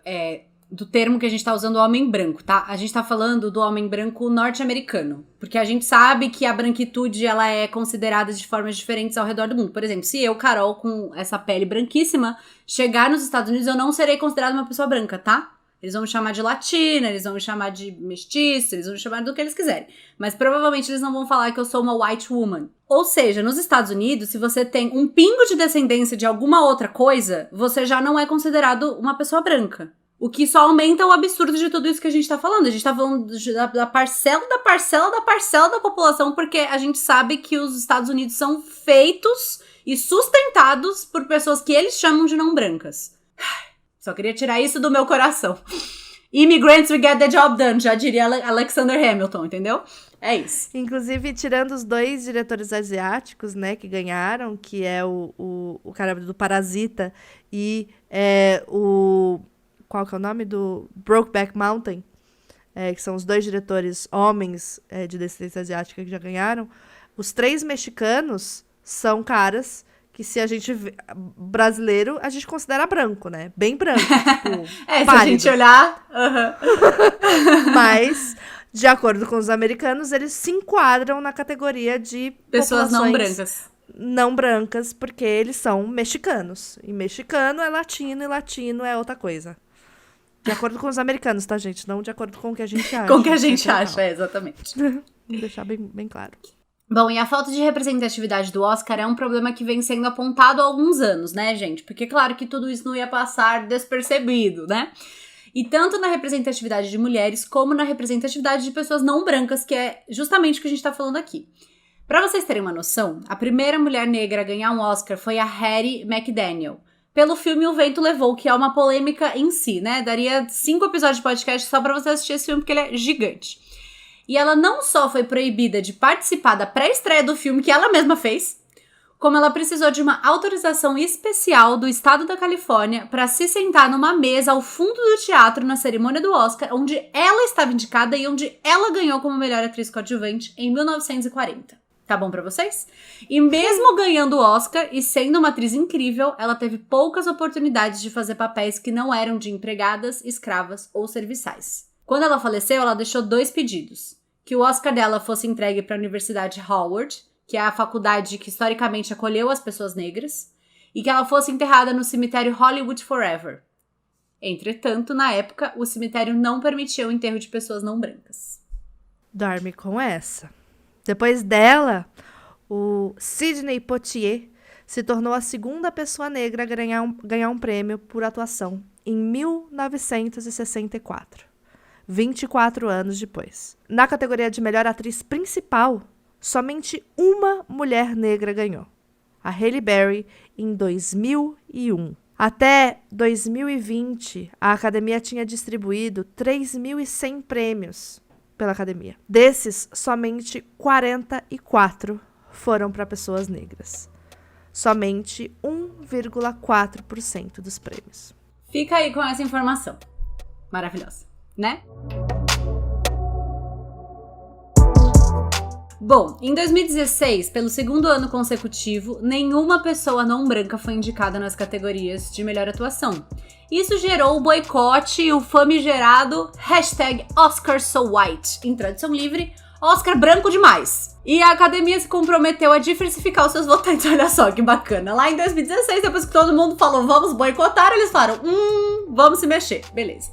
do termo que a gente tá usando, homem branco, tá? A gente tá falando do homem branco norte-americano. Porque a gente sabe que a branquitude, ela é considerada de formas diferentes ao redor do mundo. Por exemplo, se eu, Carol, com essa pele branquíssima, chegar nos Estados Unidos, eu não serei considerada uma pessoa branca, tá? Eles vão me chamar de latina, eles vão me chamar de mestiça, eles vão me chamar do que eles quiserem. Mas provavelmente eles não vão falar que eu sou uma white woman. Ou seja, nos Estados Unidos, se você tem um pingo de descendência de alguma outra coisa, você já não é considerado uma pessoa branca. O que só aumenta o absurdo de tudo isso que a gente tá falando. A gente tá falando da parcela da população, porque a gente sabe que os Estados Unidos são feitos e sustentados por pessoas que eles chamam de não brancas. Só queria tirar isso do meu coração. Immigrants, we get the job done, já diria Alexander Hamilton, entendeu? É isso. Inclusive, tirando os 2 diretores asiáticos, né, que ganharam, que é o cara do Parasita e o... Qual que é o nome? Do Brokeback Mountain, que são os 2 diretores homens de descendência asiática que já ganharam. Os 3 mexicanos são caras que, se a gente brasileiro, a gente considera branco, né? Bem branco. Tipo, se a gente olhar... Mas, de acordo com os americanos, eles se enquadram na categoria de pessoas não brancas. Não brancas, porque eles são mexicanos. E mexicano é latino, e latino é outra coisa. De acordo com os americanos, tá, gente? Não de acordo com o que a gente acha. Com o que a gente acha, exatamente. Vou deixar bem claro. Bom, e a falta de representatividade do Oscar é um problema que vem sendo apontado há alguns anos, né, gente? Porque, claro, que tudo isso não ia passar despercebido, né? E tanto na representatividade de mulheres, como na representatividade de pessoas não brancas, que é justamente o que a gente tá falando aqui. Pra vocês terem uma noção, a primeira mulher negra a ganhar um Oscar foi a Hattie McDaniel, pelo filme O Vento Levou, que é uma polêmica em si, né? Daria 5 episódios de podcast só pra você assistir esse filme, porque ele é gigante. E ela não só foi proibida de participar da pré-estreia do filme, que ela mesma fez, como ela precisou de uma autorização especial do estado da Califórnia para se sentar numa mesa ao fundo do teatro na cerimônia do Oscar, onde ela estava indicada e onde ela ganhou como melhor atriz coadjuvante em 1940. Tá bom pra vocês? E mesmo ganhando o Oscar e sendo uma atriz incrível, ela teve poucas oportunidades de fazer papéis que não eram de empregadas, escravas ou serviçais. Quando ela faleceu, ela deixou 2 pedidos. Que o Oscar dela fosse entregue para a Universidade Howard, que é a faculdade que historicamente acolheu as pessoas negras, e que ela fosse enterrada no cemitério Hollywood Forever. Entretanto, na época, o cemitério não permitia o enterro de pessoas não brancas. Dorme com essa. Depois dela, o Sidney Poitier se tornou a segunda pessoa negra a ganhar um prêmio por atuação em 1964, 24 anos depois. Na categoria de melhor atriz principal, somente uma mulher negra ganhou, a Halle Berry, em 2001. Até 2020, a Academia tinha distribuído 3.100 prêmios pela Academia. Desses, somente 44 foram para pessoas negras. Somente 1,4% dos prêmios. Fica aí com essa informação. Maravilhosa, né? Bom, em 2016, pelo 2º ano consecutivo, nenhuma pessoa não branca foi indicada nas categorias de melhor atuação. Isso gerou o boicote e o famigerado #OscarSoWhite, em tradução livre, Oscar branco demais. E a academia se comprometeu a diversificar os seus votantes, olha só que bacana. Lá em 2016, depois que todo mundo falou vamos boicotar, eles falaram, vamos se mexer, beleza.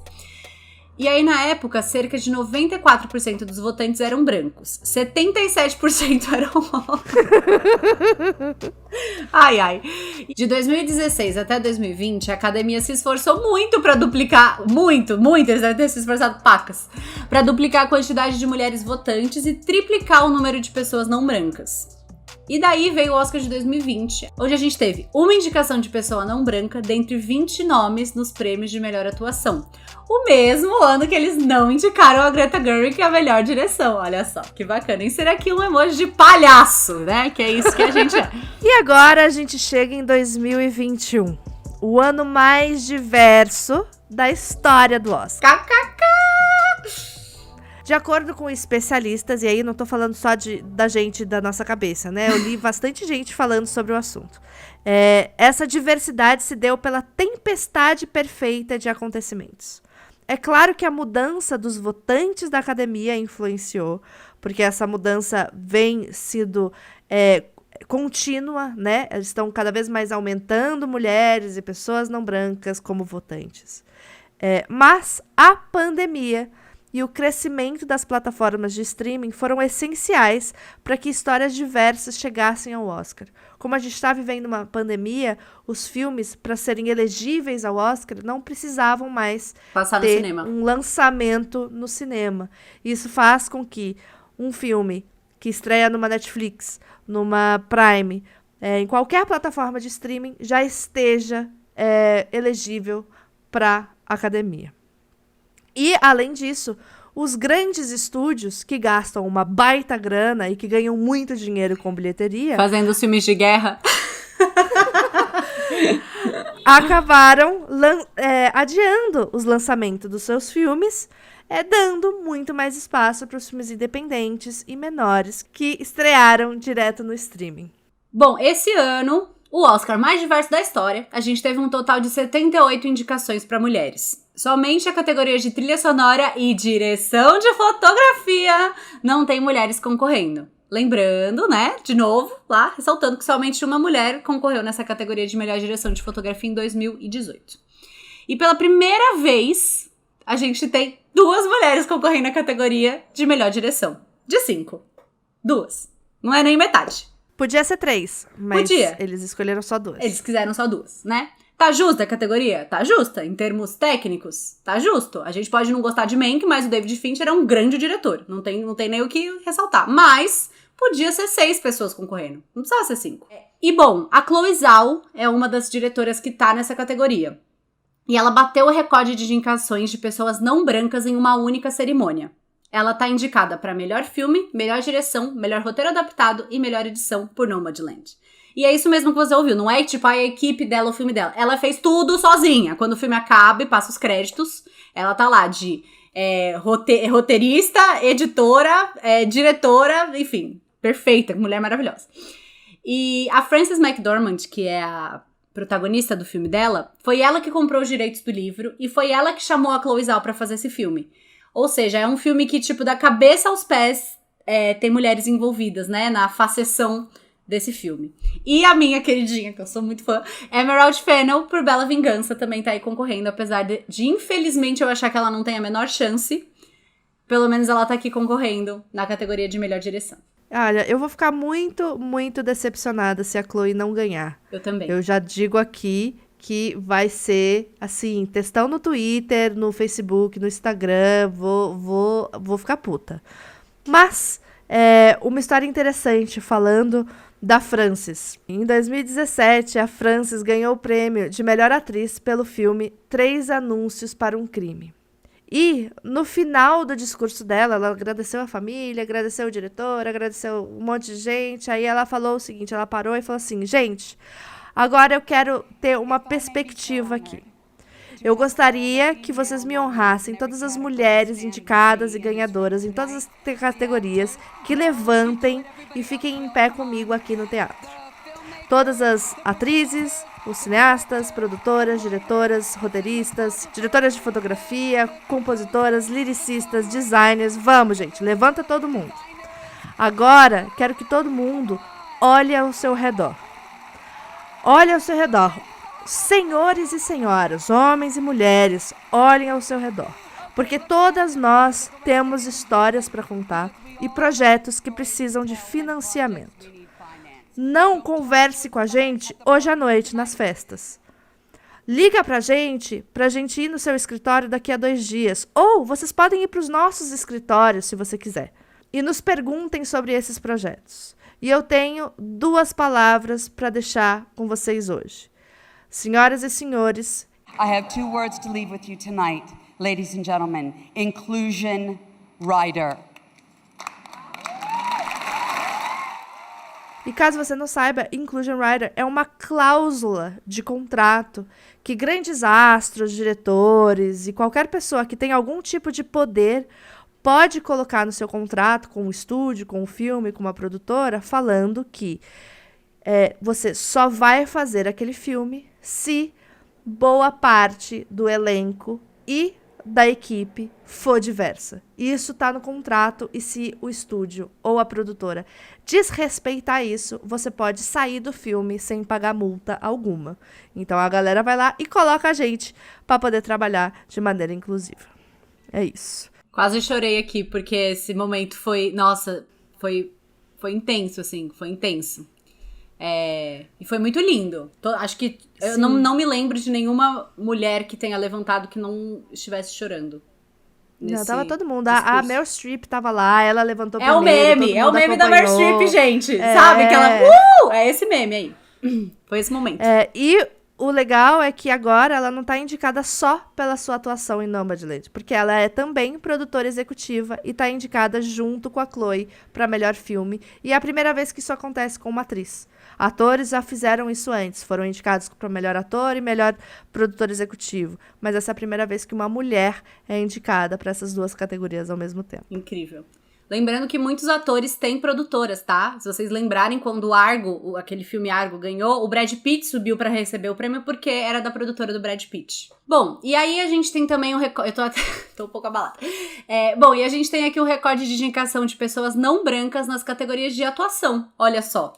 E aí, na época, cerca de 94% dos votantes eram brancos. 77% eram homens. Ai. De 2016 até 2020, a academia se esforçou muito pra duplicar... Muito, eles devem ter se esforçado pacas. Pra duplicar a quantidade de mulheres votantes e triplicar o número de pessoas não brancas. E daí veio o Oscar de 2020, onde a gente teve uma indicação de pessoa não branca dentre 20 nomes nos prêmios de melhor atuação. O mesmo ano que eles não indicaram a Greta Gerwig a melhor direção. Olha só, que bacana. Inserir aqui um emoji de palhaço, né? Que é isso que a gente é. E agora a gente chega em 2021. O ano mais diverso da história do Oscar. KKK! De acordo com especialistas, e aí não tô falando só da gente, da nossa cabeça, né? Eu li bastante gente falando sobre o assunto. Essa diversidade se deu pela tempestade perfeita de acontecimentos. É claro que a mudança dos votantes da academia influenciou, porque essa mudança vem sido contínua, né? Eles estão cada vez mais aumentando mulheres e pessoas não brancas como votantes. Mas a pandemia e o crescimento das plataformas de streaming foram essenciais para que histórias diversas chegassem ao Oscar. Como a gente está vivendo uma pandemia, os filmes, para serem elegíveis ao Oscar, não precisavam mais ter um lançamento no cinema. Isso faz com que um filme que estreia numa Netflix, numa Prime, em qualquer plataforma de streaming, já esteja elegível para a academia. E, além disso, os grandes estúdios que gastam uma baita grana e que ganham muito dinheiro com bilheteria... Fazendo os filmes de guerra. acabaram adiando os lançamentos dos seus filmes, dando muito mais espaço para os filmes independentes e menores que estrearam direto no streaming. Bom, esse ano, o Oscar mais diverso da história, a gente teve um total de 78 indicações para mulheres. Somente a categoria de trilha sonora e direção de fotografia não tem mulheres concorrendo. Lembrando, né, de novo, lá, ressaltando que somente uma mulher concorreu nessa categoria de melhor direção de fotografia em 2018. E pela primeira vez, a gente tem 2 mulheres concorrendo na categoria de melhor direção. De 5. 2. Não é nem metade. Podia ser 3, mas eles escolheram só 2. Eles quiseram só 2, né? Tá justa a categoria? Tá justa. Em termos técnicos, tá justo. A gente pode não gostar de Mank, mas o David Fincher é um grande diretor. Não tem nem o que ressaltar. Mas podia ser 6 pessoas concorrendo. Não precisava ser 5. E bom, a Chloe Zhao é uma das diretoras que tá nessa categoria. E ela bateu o recorde de indicações de pessoas não brancas em uma única cerimônia. Ela tá indicada para melhor filme, melhor direção, melhor roteiro adaptado e melhor edição por Nomadland. E é isso mesmo que você ouviu, não é tipo a equipe dela, o filme dela. Ela fez tudo sozinha. Quando o filme acaba e passa os créditos, ela tá lá de roteirista, editora, diretora, enfim, perfeita, mulher maravilhosa. E a Frances McDormand, que é a protagonista do filme dela, foi ela que comprou os direitos do livro e foi ela que chamou a Chloe Zhao pra fazer esse filme. Ou seja, é um filme que, tipo, da cabeça aos pés tem mulheres envolvidas, né, na faceção desse filme. E a minha queridinha, que eu sou muito fã, Emerald Fennell, por Bela Vingança, também tá aí concorrendo, apesar de infelizmente, eu achar que ela não tem a menor chance. Pelo menos ela tá aqui concorrendo na categoria de melhor direção. Olha, eu vou ficar muito, muito decepcionada se a Chloe não ganhar. Eu também. Eu já digo aqui que vai ser, assim, textão no Twitter, no Facebook, no Instagram, vou ficar puta. Mas, uma história interessante falando da Frances. Em 2017, a Frances ganhou o prêmio de melhor atriz pelo filme 3 Anúncios para um Crime. E, no final do discurso dela, ela agradeceu a família, agradeceu o diretor, agradeceu um monte de gente. Aí ela falou o seguinte, ela parou e falou assim, gente, agora eu quero ter uma perspectiva aqui. Eu gostaria que vocês me honrassem, todas as mulheres indicadas e ganhadoras em todas as categorias, que levantem e fiquem em pé comigo aqui no teatro. Todas as atrizes, os cineastas, produtoras, diretoras, roteiristas, diretoras de fotografia, compositoras, lyricistas, designers. Vamos, gente, levanta todo mundo. Agora, quero que todo mundo olhe ao seu redor. Olhe ao seu redor. Senhores e senhoras, homens e mulheres, olhem ao seu redor. Porque todas nós temos histórias para contar e projetos que precisam de financiamento. Não converse com a gente hoje à noite nas festas. Liga pra gente ir no seu escritório daqui a 2 dias. Ou vocês podem ir para os nossos escritórios, se você quiser. E nos perguntem sobre esses projetos. E eu tenho 2 palavras para deixar com vocês hoje. Senhoras e senhores, I have 2 words to leave with you tonight, ladies and gentlemen. Inclusion rider. E caso você não saiba, Inclusion Rider é uma cláusula de contrato que grandes astros, diretores e qualquer pessoa que tem algum tipo de poder pode colocar no seu contrato com o estúdio, com o filme, com uma produtora, falando que você só vai fazer aquele filme se boa parte do elenco e da equipe for diversa. Isso tá no contrato e se o estúdio ou a produtora desrespeitar isso, você pode sair do filme sem pagar multa alguma. Então a galera vai lá e coloca a gente para poder trabalhar de maneira inclusiva. É isso. Quase chorei aqui, porque esse momento foi... Nossa, foi intenso, assim. Foi intenso. E foi muito lindo. Acho que eu não me lembro de nenhuma mulher que tenha levantado que não estivesse chorando. Não, tava todo mundo. A Meryl Streep tava lá, ela levantou primeiro. É o meme da Meryl Streep, gente. Sabe? Que ela... é esse meme aí. Foi esse momento. E o legal é que agora ela não tá indicada só pela sua atuação em Nomadland, porque ela é também produtora executiva e tá indicada junto com a Chloe pra melhor filme. E é a primeira vez que isso acontece com uma atriz. Atores já fizeram isso antes, foram indicados para melhor ator e melhor produtor executivo. Mas essa é a primeira vez que uma mulher é indicada para essas 2 categorias ao mesmo tempo. Incrível. Lembrando que muitos atores têm produtoras, tá? Se vocês lembrarem, quando o Argo, aquele filme Argo ganhou, o Brad Pitt subiu pra receber o prêmio porque era da produtora do Brad Pitt. Bom, e aí a gente tem também eu tô um pouco abalada. Bom, e a gente tem aqui o recorde de indicação de pessoas não brancas nas categorias de atuação. Olha só.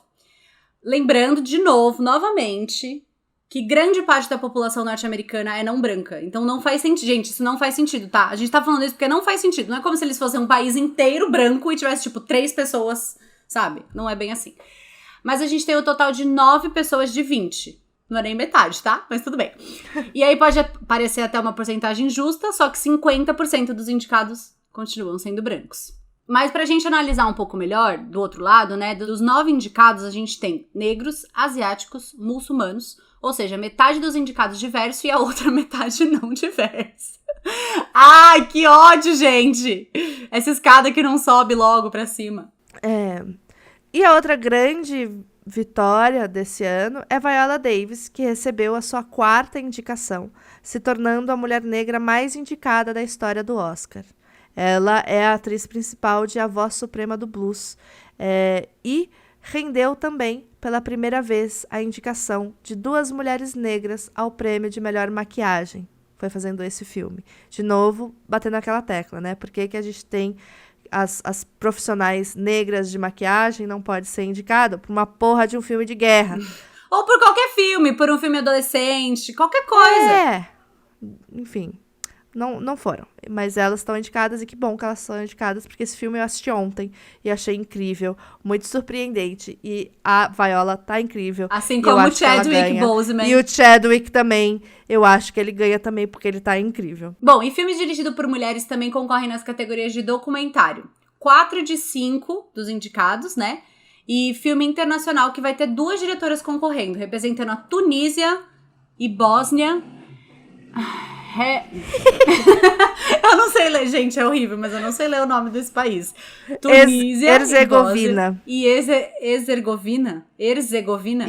Lembrando, de novo, novamente, que grande parte da população norte-americana é não branca. Então não faz sentido. Gente, isso não faz sentido, tá? A gente tá falando isso porque não faz sentido. Não é como se eles fossem um país inteiro branco e tivesse, tipo, 3 pessoas, sabe? Não é bem assim. Mas a gente tem o total de 9 pessoas de 20. Não é nem metade, tá? Mas tudo bem. E aí pode parecer até uma porcentagem justa, só que 50% dos indicados continuam sendo brancos. Mas pra gente analisar um pouco melhor, do outro lado, né, dos 9 indicados, a gente tem negros, asiáticos, muçulmanos, ou seja, metade dos indicados diverso e a outra metade não diverso. Ai, que ódio, gente! Essa escada que não sobe logo pra cima. E a outra grande vitória desse ano é Viola Davis, que recebeu a sua 4ª indicação, se tornando a mulher negra mais indicada da história do Oscar. Ela é a atriz principal de A Voz Suprema do Blues e rendeu também, pela primeira vez, a indicação de 2 mulheres negras ao prêmio de melhor maquiagem. Foi fazendo esse filme. De novo, batendo aquela tecla, né? Por que a gente tem as profissionais negras de maquiagem não pode ser indicada por uma porra de um filme de guerra? Ou por qualquer filme, por um filme adolescente, qualquer coisa. Enfim, não foram. Mas elas estão indicadas e que bom que elas são indicadas, porque esse filme eu assisti ontem e achei incrível, muito surpreendente. E a Viola tá incrível. Assim como o Chadwick Boseman. E o Chadwick também, eu acho que ele ganha também porque ele tá incrível. Bom, e filmes dirigidos por mulheres também concorrem nas categorias de documentário. 4 de 5 dos indicados, né? E filme internacional que vai ter 2 diretoras concorrendo, representando a Tunísia e Bósnia. Eu não sei ler, gente, é horrível, mas eu não sei ler o nome desse país. Tunísia, Herzegovina. E Herzegovina?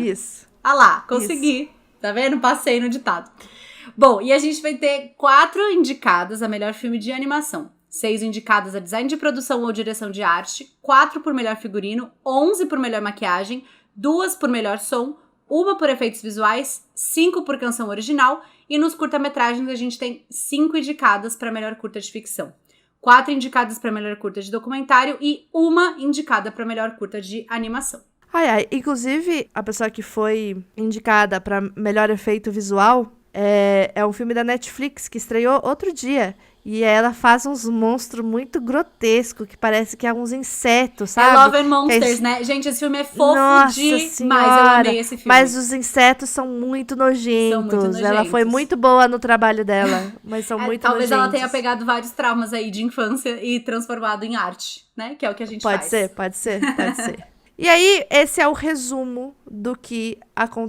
Isso. Ah lá, consegui. Isso. Tá vendo? Passei no ditado. Bom, e a gente vai ter 4 indicadas a melhor filme de animação. 6 indicadas a design de produção ou direção de arte, 4 por melhor figurino, 11 por melhor maquiagem, 2 por melhor som, 1 por efeitos visuais, 5 por canção original, e nos curta-metragens a gente tem 5 indicadas para melhor curta de ficção, 4 indicadas para melhor curta de documentário e 1 indicada para melhor curta de animação. Inclusive, a pessoa que foi indicada para melhor efeito visual é um filme da Netflix que estreou outro dia. E ela faz uns monstros muito grotescos, que parece que é uns insetos, sabe? É Love and Monsters, né? Gente, esse filme é fofo demais. Senhora, eu amei esse filme. Mas os insetos são muito nojentos. Ela foi muito boa no trabalho dela, mas são muito talvez nojentos. Ela tenha pegado vários traumas aí de infância e transformado em arte, né? Que é o que a gente faz. Pode ser. E aí, esse é o resumo do que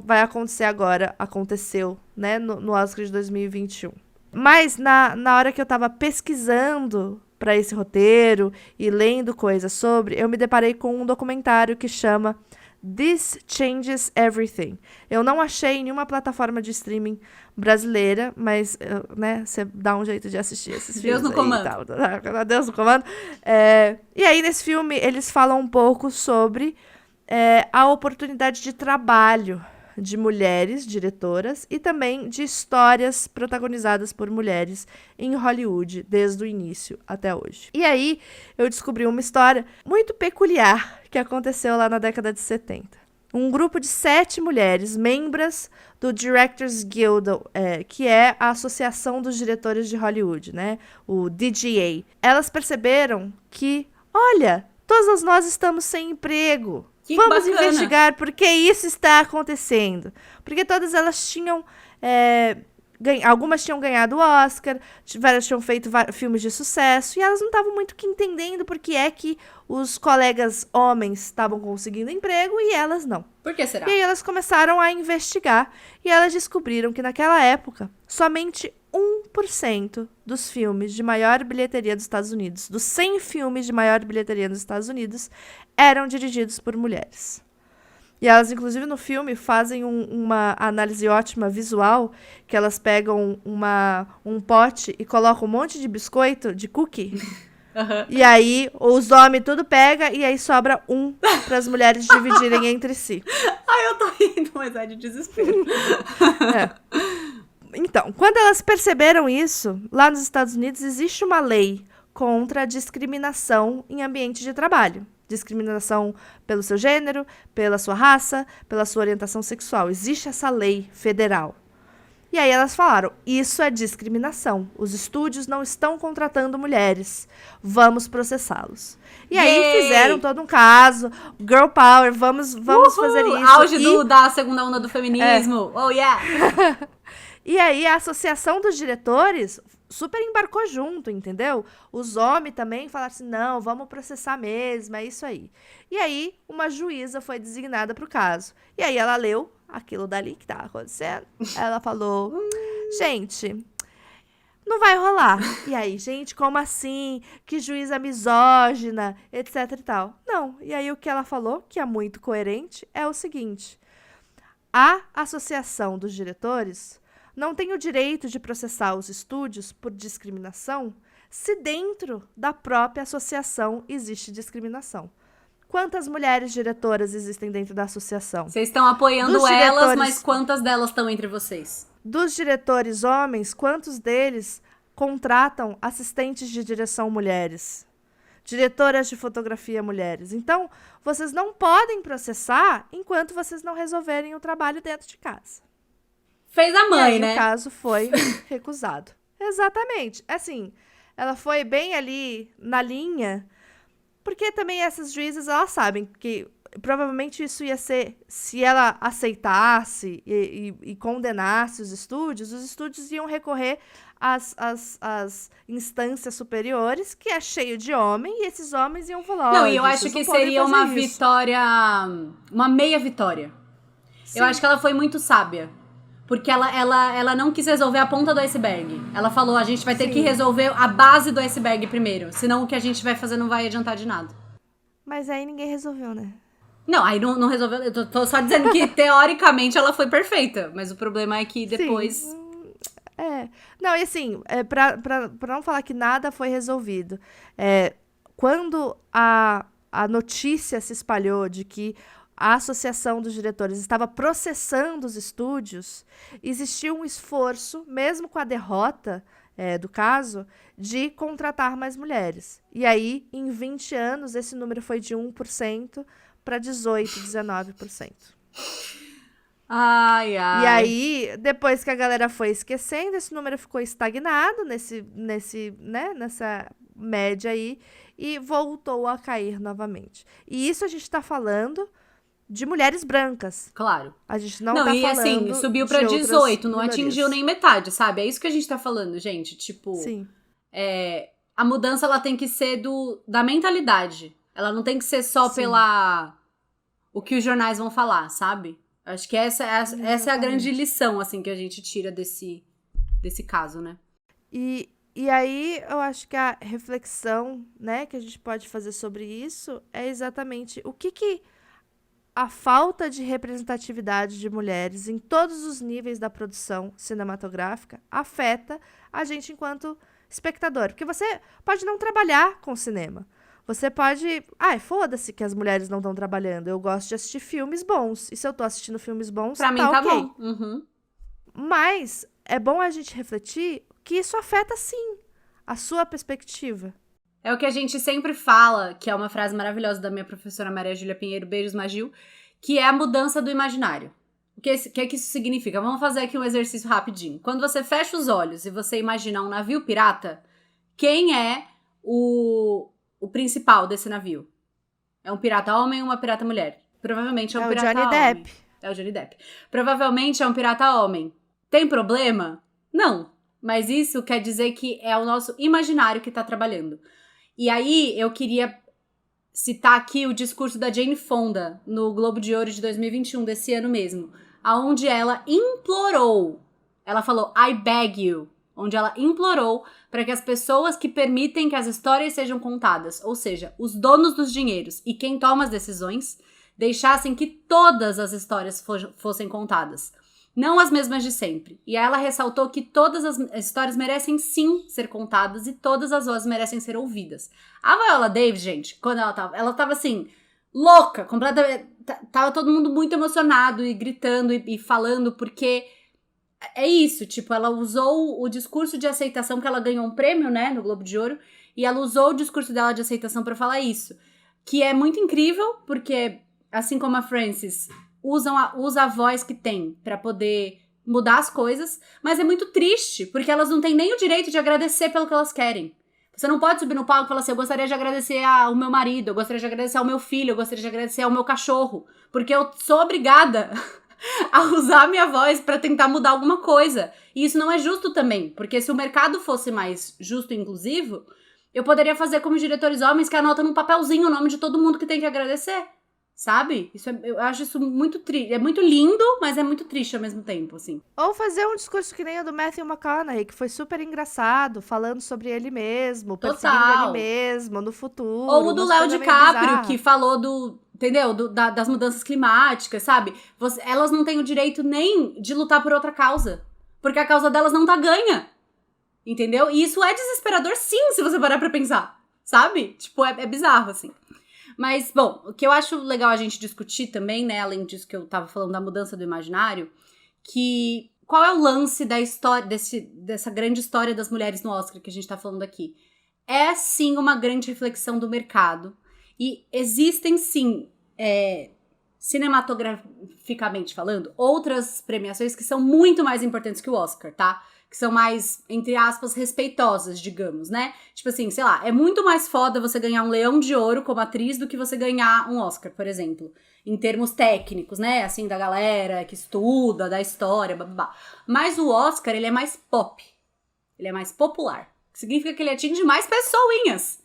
vai acontecer agora, aconteceu, né, no Oscar de 2021. Mas, na hora que eu tava pesquisando para esse roteiro e lendo coisas sobre, eu me deparei com um documentário que chama This Changes Everything. Eu não achei em nenhuma plataforma de streaming brasileira, mas, né, você dá um jeito de assistir esses filmes. Deus no comando. Deus no comando. E aí, nesse filme, eles falam um pouco sobre a oportunidade de trabalho de mulheres diretoras e também de histórias protagonizadas por mulheres em Hollywood, desde o início até hoje. E aí, eu descobri uma história muito peculiar que aconteceu lá na década de 70. Um grupo de 7 mulheres, membros do Directors Guild, que é a Associação dos Diretores de Hollywood, né? O DGA. Elas perceberam que, olha, todas nós estamos sem emprego. Vamos investigar por que isso está acontecendo. Porque todas elas tinham... algumas tinham ganhado o Oscar, várias tinham feito filmes de sucesso, e elas não estavam muito que entendendo por que é que os colegas homens estavam conseguindo emprego e elas não. Por que será? E aí elas começaram a investigar, e elas descobriram que naquela época, somente 1% dos filmes de maior bilheteria dos Estados Unidos, dos 100 filmes de maior bilheteria nos Estados Unidos, eram dirigidos por mulheres. E elas, inclusive, no filme, fazem uma análise ótima visual, que elas pegam um pote e colocam um monte de biscoito, de cookie, e aí os homens tudo pega, e aí sobra para as mulheres dividirem entre si. Ai, eu tô rindo, mas é de desespero. Então, quando elas perceberam isso, lá nos Estados Unidos existe uma lei contra a discriminação em ambiente de trabalho. Discriminação pelo seu gênero, pela sua raça, pela sua orientação sexual. Existe essa lei federal. E aí elas falaram, isso é discriminação. Os estúdios não estão contratando mulheres. Vamos processá-los. E aí fizeram todo um caso. Girl power, vamos fazer isso. Auge da segunda onda do feminismo. Oh, yeah! E aí a Associação dos Diretores super embarcou junto, entendeu? Os homens também falaram assim, não, vamos processar mesmo, é isso aí. E aí uma juíza foi designada para o caso. E aí ela leu aquilo dali que estava acontecendo. Ela falou, gente, não vai rolar. E aí, gente, como assim? Que juíza misógina, etc e tal. Não. E aí o que ela falou, que é muito coerente, é o seguinte. A Associação dos Diretores não tem o direito de processar os estúdios por discriminação se dentro da própria associação existe discriminação. Quantas mulheres diretoras existem dentro da associação? Vocês estão apoiando Dos elas, diretores- mas quantas delas estão entre vocês? Dos diretores homens, quantos deles contratam assistentes de direção mulheres? Diretoras de fotografia mulheres. Então, vocês não podem processar enquanto vocês não resolverem o trabalho dentro de casa. Fez a E mãe, aí, né? o caso foi recusado. Exatamente. Assim, ela foi bem ali na linha, porque também essas juízas, elas sabem que provavelmente isso ia ser, se ela aceitasse e condenasse os estúdios iam recorrer às instâncias superiores, que é cheio de homem, e esses homens iam falar... Não, "Olha, e eu acho vocês que não podem seria fazer uma isso." vitória, uma meia vitória. Eu acho que ela foi muito sábia. Porque ela não quis resolver a ponta do iceberg. Ela falou, a gente vai ter que resolver a base do iceberg primeiro. Senão o que a gente vai fazer não vai adiantar de nada. Mas aí ninguém resolveu, né? Não, aí não resolveu. Eu tô só dizendo que, teoricamente, ela foi perfeita. Mas o problema é que depois... Não, e assim, pra não falar que nada foi resolvido, quando a notícia se espalhou de que a Associação dos Diretores estava processando os estúdios, existiu um esforço, mesmo com a derrota do caso, de contratar mais mulheres. E aí, em 20 anos, esse número foi de 1% para 18%, 19%. Ai. E aí, depois que a galera foi esquecendo, esse número ficou estagnado nessa média aí e voltou a cair novamente. E isso a gente tá falando de mulheres brancas. Claro. A gente não tá falando assim, subiu pra de outras 18, não minorias. atingiu nem metade, sabe? É isso que a gente tá falando, gente. Tipo, Sim. A mudança, ela tem que ser da mentalidade. Ela não tem que ser só pela... o que os jornais vão falar, sabe? Acho que essa é a grande lição, assim, que a gente tira desse caso, né? E aí, eu acho que a reflexão, né, que a gente pode fazer sobre isso é exatamente o que a falta de representatividade de mulheres em todos os níveis da produção cinematográfica afeta a gente enquanto espectador. Porque você pode não trabalhar com cinema. Você pode... foda-se que as mulheres não estão trabalhando. Eu gosto de assistir filmes bons. E se eu tô assistindo filmes bons, Pra mim tá ok. bom. Uhum. Mas é bom a gente refletir que isso afeta, sim, a sua perspectiva. É o que a gente sempre fala, que é uma frase maravilhosa da minha professora Maria Júlia Pinheiro, beijos, Magil, que é a mudança do imaginário. O que é que isso significa? Vamos fazer aqui um exercício rapidinho. Quando você fecha os olhos e você imagina um navio pirata, quem é o principal desse navio? É um pirata homem ou uma pirata mulher? Provavelmente é um pirata Johnny homem. Depp. É o Johnny Depp. Provavelmente é um pirata homem. Tem problema? Não. Mas isso quer dizer que é o nosso imaginário que tá trabalhando. E aí, eu queria citar aqui o discurso da Jane Fonda, no Globo de Ouro de 2021, desse ano mesmo, aonde ela implorou, ela falou, I beg you, onde ela implorou para que as pessoas que permitem que as histórias sejam contadas, ou seja, os donos dos dinheiros e quem toma as decisões, deixassem que todas as histórias fossem contadas. Não as mesmas de sempre. E aí ela ressaltou que todas as histórias merecem sim ser contadas e todas as vozes merecem ser ouvidas. A Viola Davis, gente, quando ela tava assim, louca, completamente. Tava todo mundo muito emocionado e gritando e falando, porque é isso, tipo, ela usou o discurso de aceitação, que ela ganhou um prêmio, né, no Globo de Ouro, e ela usou o discurso dela de aceitação pra falar isso. Que é muito incrível, porque, assim como a Frances usa a voz que tem pra poder mudar as coisas, mas é muito triste, porque elas não têm nem o direito de agradecer pelo que elas querem. Você não pode subir no palco e falar assim, eu gostaria de agradecer ao meu marido, eu gostaria de agradecer ao meu filho, eu gostaria de agradecer ao meu cachorro, porque eu sou obrigada a usar a minha voz pra tentar mudar alguma coisa. E isso não é justo também, porque se o mercado fosse mais justo e inclusivo, eu poderia fazer como os diretores homens que anotam num papelzinho o nome de todo mundo que tem que agradecer. Sabe? Eu acho isso muito triste. É muito lindo, mas é muito triste ao mesmo tempo, assim. Ou fazer um discurso que nem o do Matthew McConaughey, que foi super engraçado, falando sobre ele mesmo, perseguindo ele mesmo, no futuro. Ou o do Léo DiCaprio, que falou entendeu? Das mudanças climáticas, sabe? Elas não têm o direito nem de lutar por outra causa. Porque a causa delas não tá ganha. Entendeu? E isso é desesperador, sim, se você parar pra pensar. Sabe? Tipo, é bizarro, assim. Mas, bom, o que eu acho legal a gente discutir também, né, além disso que eu tava falando da mudança do imaginário, que qual é o lance da história, dessa grande história das mulheres no Oscar que a gente tá falando aqui? É, sim, uma grande reflexão do mercado. E existem, sim, cinematograficamente falando, outras premiações que são muito mais importantes que o Oscar, tá? Que são mais, entre aspas, respeitosas, digamos, né? Tipo assim, sei lá, é muito mais foda você ganhar um Leão de Ouro como atriz do que você ganhar um Oscar, por exemplo. Em termos técnicos, né? Assim, da galera que estuda, da história, babá. Mas o Oscar, ele é mais pop. Ele é mais popular. Que significa que ele atinge mais pessoinhas.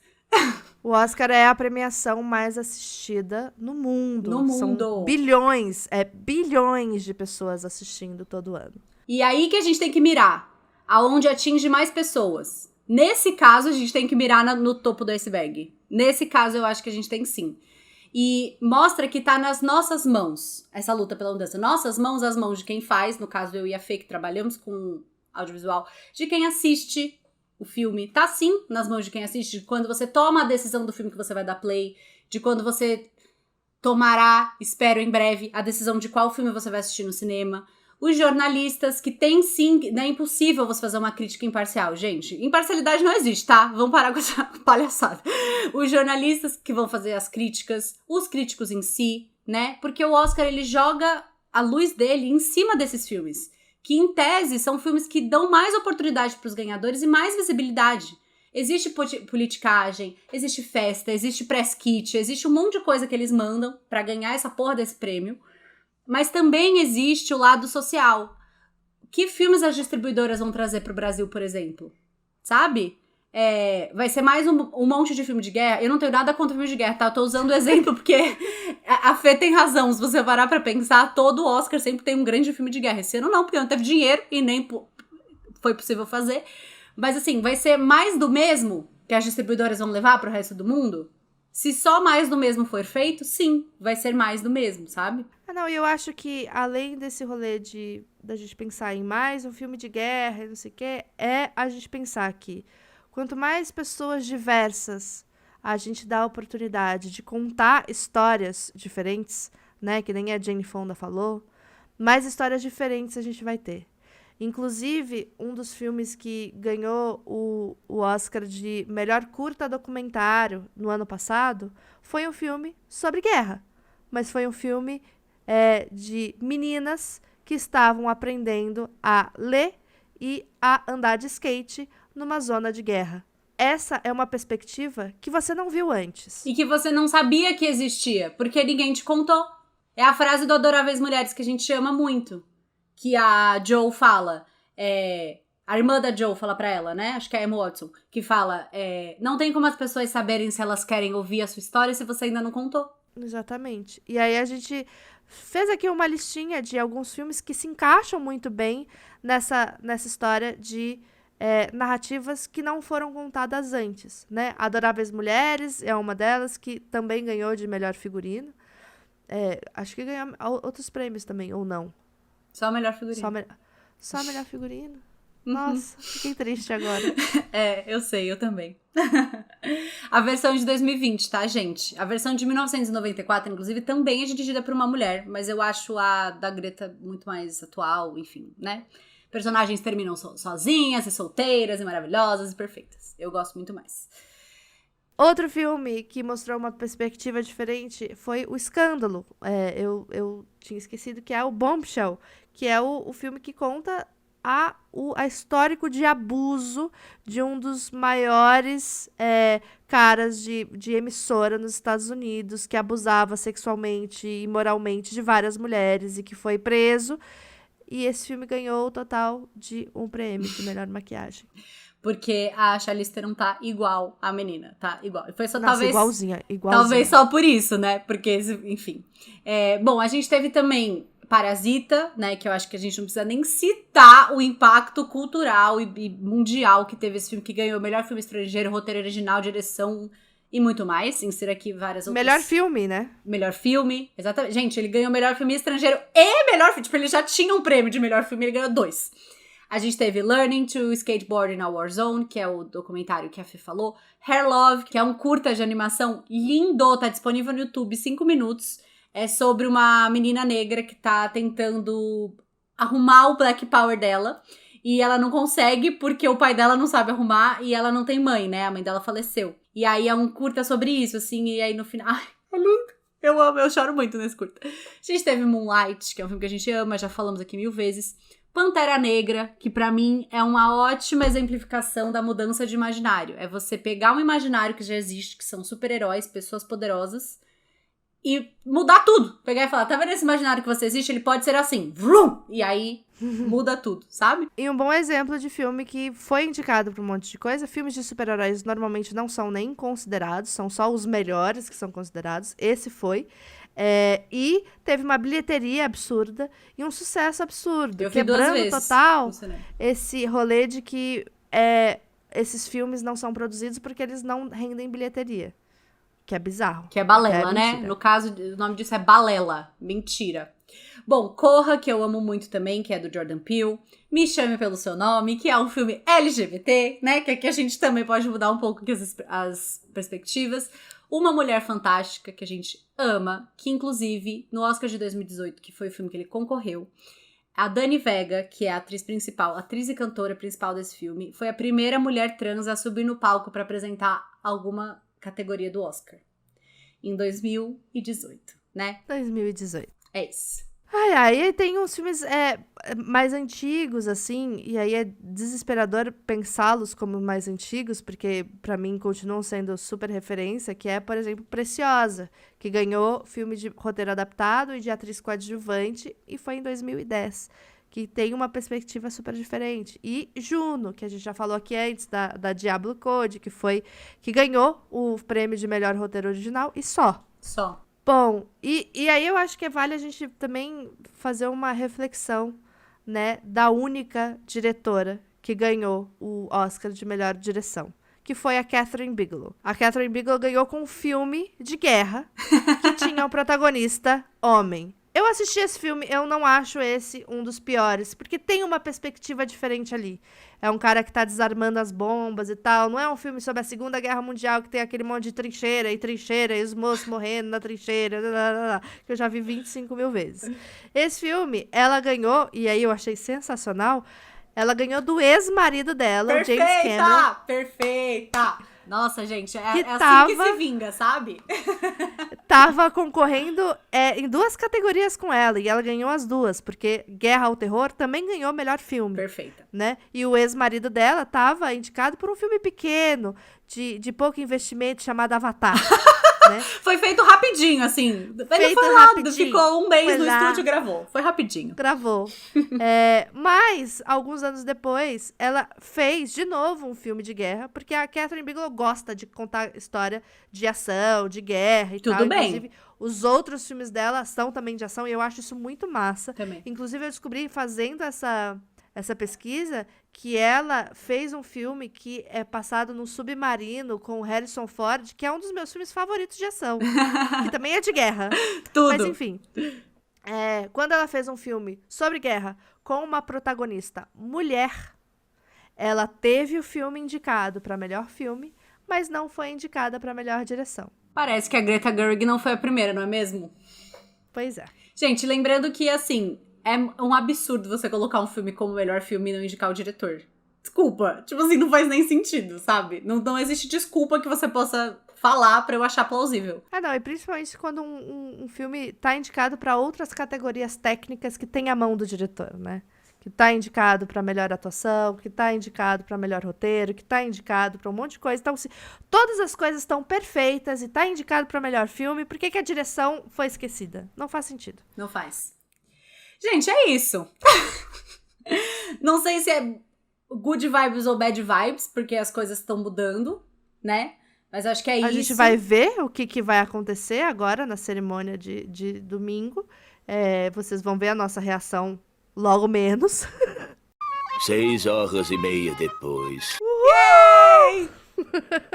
O Oscar é a premiação mais assistida no mundo. No mundo. São bilhões de pessoas assistindo todo ano. E aí que a gente tem que mirar. Aonde atinge mais pessoas. Nesse caso, a gente tem que mirar no topo do iceberg. Nesse caso, eu acho que a gente tem sim. E mostra que tá nas nossas mãos, essa luta pela mudança. Nossas mãos, as mãos de quem faz, no caso eu e a Fê, que trabalhamos com audiovisual, de quem assiste o filme. Tá sim nas mãos de quem assiste, de quando você toma a decisão do filme que você vai dar play, de quando você tomará, espero em breve, a decisão de qual filme você vai assistir no cinema. Os jornalistas, que tem sim, não é impossível você fazer uma crítica imparcial, gente. Imparcialidade não existe, tá? Vamos parar com essa palhaçada. Os jornalistas que vão fazer as críticas, os críticos em si, né? Porque o Oscar, ele joga a luz dele em cima desses filmes, que em tese são filmes que dão mais oportunidade para os ganhadores e mais visibilidade. Existe politicagem, existe festa, existe press kit, existe um monte de coisa que eles mandam para ganhar essa porra desse prêmio. Mas também existe o lado social. Que filmes as distribuidoras vão trazer pro Brasil, por exemplo? Sabe? Vai ser mais um monte de filme de guerra. Eu não tenho nada contra filme de guerra, tá? Eu tô usando o exemplo porque a Fê tem razão. Se você parar pra pensar, todo Oscar sempre tem um grande filme de guerra. Esse ano não, porque não teve dinheiro e nem foi possível fazer. Mas assim, vai ser mais do mesmo que as distribuidoras vão levar pro resto do mundo? Se só mais do mesmo for feito, sim, vai ser mais do mesmo, sabe? Não, e eu acho que além desse rolê da gente pensar em mais um filme de guerra e não sei o quê, é a gente pensar que quanto mais pessoas diversas a gente dá a oportunidade de contar histórias diferentes, né, que nem a Jane Fonda falou, mais histórias diferentes a gente vai ter. Inclusive, um dos filmes que ganhou o Oscar de melhor curta documentário no ano passado foi um filme sobre guerra. Mas foi um filme de meninas que estavam aprendendo a ler e a andar de skate numa zona de guerra. Essa é uma perspectiva que você não viu antes. E que você não sabia que existia, porque ninguém te contou. É a frase do Adoráveis Mulheres que a gente ama muito. Que a Joe fala, a irmã da Joe fala pra ela, né? Acho que é a Emma Watson, que fala, não tem como as pessoas saberem se elas querem ouvir a sua história se você ainda não contou. Exatamente. E aí a gente fez aqui uma listinha de alguns filmes que se encaixam muito bem nessa história de narrativas que não foram contadas antes, né? Adoráveis Mulheres é uma delas, que também ganhou de melhor figurino. Acho que ganhou outros prêmios também, ou não. Só a melhor figurino. Só a melhor figurino? Nossa, fiquei triste agora. Eu sei, eu também. A versão de 2020, tá, gente? A versão de 1994, inclusive, também é dirigida por uma mulher, mas eu acho a da Greta muito mais atual, enfim, né? Personagens terminam sozinhas e solteiras e maravilhosas e perfeitas. Eu gosto muito mais. Outro filme que mostrou uma perspectiva diferente foi O Escândalo. Eu tinha esquecido que é o Bombshell, que é o filme que conta a histórico de abuso de um dos maiores caras de emissora nos Estados Unidos, que abusava sexualmente e moralmente de várias mulheres e que foi preso. E esse filme ganhou o total de um prêmio de melhor maquiagem. Porque a Charlize Theron tá igual a menina, tá igual. Foi só Nossa, talvez... igualzinha. Talvez só por isso, né? Porque, enfim. Bom, a gente teve também Parasita, né? Que eu acho que a gente não precisa nem citar o impacto cultural e mundial que teve esse filme, que ganhou melhor filme estrangeiro, roteiro original, direção e muito mais. Insira aqui várias outras. Melhor filme, né? Melhor filme, exatamente. Gente, ele ganhou melhor filme estrangeiro e melhor filme. Tipo, ele já tinha um prêmio de melhor filme, ele ganhou 2. A gente teve Learning to Skateboard in a War Zone, que é o documentário que a Fê falou. Hair Love, que é um curta de animação lindo, tá disponível no YouTube, 5 minutos. É sobre uma menina negra que tá tentando arrumar o Black Power dela. E ela não consegue porque o pai dela não sabe arrumar e ela não tem mãe, né? A mãe dela faleceu. E aí é um curta sobre isso, assim, e aí no final... Ai, é lindo! Eu amo, eu choro muito nesse curta. A gente teve Moonlight, que é um filme que a gente ama, já falamos aqui 1000 vezes. Pantera Negra, que pra mim é uma ótima exemplificação da mudança de imaginário. É você pegar um imaginário que já existe, que são super-heróis, pessoas poderosas, e mudar tudo. Pegar e falar, tá vendo esse imaginário que você existe? Ele pode ser assim. Vrum! E aí muda tudo, sabe? E um bom exemplo de filme que foi indicado pra um monte de coisa. Filmes de super-heróis normalmente não são nem considerados, são só os melhores que são considerados. Esse foi. E teve uma bilheteria absurda e um sucesso absurdo. Eu vi 2 quebrando vezes total no cinema. esse rolê de que esses filmes não são produzidos porque eles não rendem bilheteria. Que é bizarro. Que é balela, é né? mentira. No caso, o nome disso é balela. Mentira. Bom, Corra, que eu amo muito também, que é do Jordan Peele. Me Chame Pelo Seu Nome, que é um filme LGBT, né? Que aqui a gente também pode mudar um pouco aqui as perspectivas. Uma Mulher Fantástica, que a gente ama, que inclusive no Oscar de 2018, que foi o filme que ele concorreu, a Dani Vega, que é a atriz principal, atriz e cantora principal desse filme, foi a primeira mulher trans a subir no palco para apresentar alguma categoria do Oscar. Em 2018, né? 2018. É isso. Ai, tem uns filmes mais antigos, assim, e aí é desesperador pensá-los como mais antigos, porque pra mim continuam sendo super referência, que é, por exemplo, Preciosa, que ganhou filme de roteiro adaptado e de atriz coadjuvante, e foi em 2010, que tem uma perspectiva super diferente. E Juno, que a gente já falou aqui antes, da Diablo Code, que ganhou o prêmio de melhor roteiro original, e só. Bom, e aí eu acho que vale a gente também fazer uma reflexão, né, da única diretora que ganhou o Oscar de melhor direção, que foi a Catherine Bigelow. A Catherine Bigelow ganhou com um filme de guerra que tinha um protagonista homem. Eu assisti esse filme, eu não acho esse um dos piores, porque tem uma perspectiva diferente ali. É um cara que tá desarmando as bombas e tal. Não é um filme sobre a Segunda Guerra Mundial que tem aquele monte de trincheira e os moços morrendo na trincheira, que eu já vi 25 mil vezes. Esse filme, ela ganhou, e aí eu achei sensacional, ela ganhou do ex-marido dela, o James Cameron. Perfeita! Nossa, gente, é assim tava, que se vinga, sabe? Tava concorrendo em 2 categorias com ela, e ela ganhou as 2, porque Guerra ao Terror também ganhou melhor filme. Perfeita. Né? E o ex-marido dela tava indicado por um filme pequeno, de pouco investimento, chamado Avatar. Né? Foi feito rapidinho, assim. Ele foi rápido, ficou um mês no estúdio e gravou. Foi rapidinho. Gravou. Mas, alguns anos depois, ela fez de novo um filme de guerra, porque a Catherine Bigelow gosta de contar história de ação, de guerra e tal. Tudo bem. Inclusive, os outros filmes dela são também de ação, e eu acho isso muito massa. Também. Inclusive, eu descobri, fazendo essa pesquisa, que ela fez um filme que é passado num submarino com o Harrison Ford, que é um dos meus filmes favoritos de ação, que também é de guerra. Tudo. Mas enfim, quando ela fez um filme sobre guerra com uma protagonista mulher, ela teve o filme indicado para melhor filme, mas não foi indicada para melhor direção. Parece que a Greta Gerwig não foi a primeira, não é mesmo? Pois é. Gente, lembrando que, assim, é um absurdo você colocar um filme como melhor filme e não indicar o diretor. Desculpa. Tipo assim, não faz nem sentido, sabe? Não existe desculpa que você possa falar pra eu achar plausível. Não, e principalmente quando um filme tá indicado pra outras categorias técnicas que tem a mão do diretor, né? Que tá indicado pra melhor atuação, que tá indicado pra melhor roteiro, que tá indicado pra um monte de coisa. Então, se todas as coisas estão perfeitas e tá indicado pra melhor filme, por que a direção foi esquecida? Não faz sentido. Não faz. Gente, é isso. Não sei se é good vibes ou bad vibes, porque as coisas estão mudando, né? Mas acho que é isso. A gente vai ver o que vai acontecer agora na cerimônia de domingo. Vocês vão ver a nossa reação logo menos. 6h30 depois.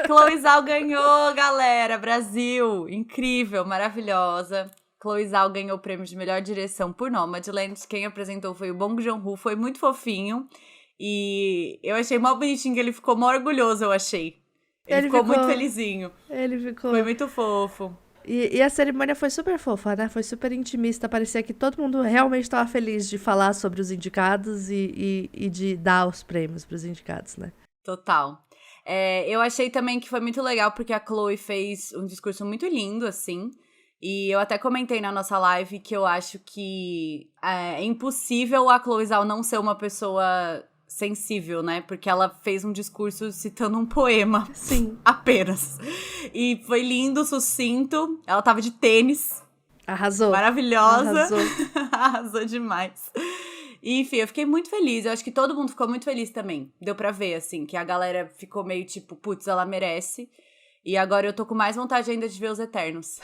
Chloe Zhao ganhou, galera! Brasil! Incrível, maravilhosa. Chloe Zhao ganhou o prêmio de melhor direção por Nomadland. Quem apresentou foi o Bong Joon-ho, foi muito fofinho. E eu achei mó bonitinho que ele ficou mó orgulhoso, eu achei. Ele ficou muito felizinho. Ele ficou. Foi muito fofo. E a cerimônia foi super fofa, né? Foi super intimista. Parecia que todo mundo realmente estava feliz de falar sobre os indicados e de dar os prêmios para os indicados, né? Total. Eu achei também que foi muito legal, porque a Chloe fez um discurso muito lindo, assim. E eu até comentei na nossa live que eu acho que é impossível a Chloe Zhao não ser uma pessoa sensível, né? Porque ela fez um discurso citando um poema. Sim. Apenas. E foi lindo, sucinto. Ela tava de tênis. Arrasou. Maravilhosa. Arrasou. Arrasou demais. E, enfim, eu fiquei muito feliz. Eu acho que todo mundo ficou muito feliz também. Deu pra ver, assim, que a galera ficou meio tipo, putz, ela merece. E agora eu tô com mais vontade ainda de ver Os Eternos.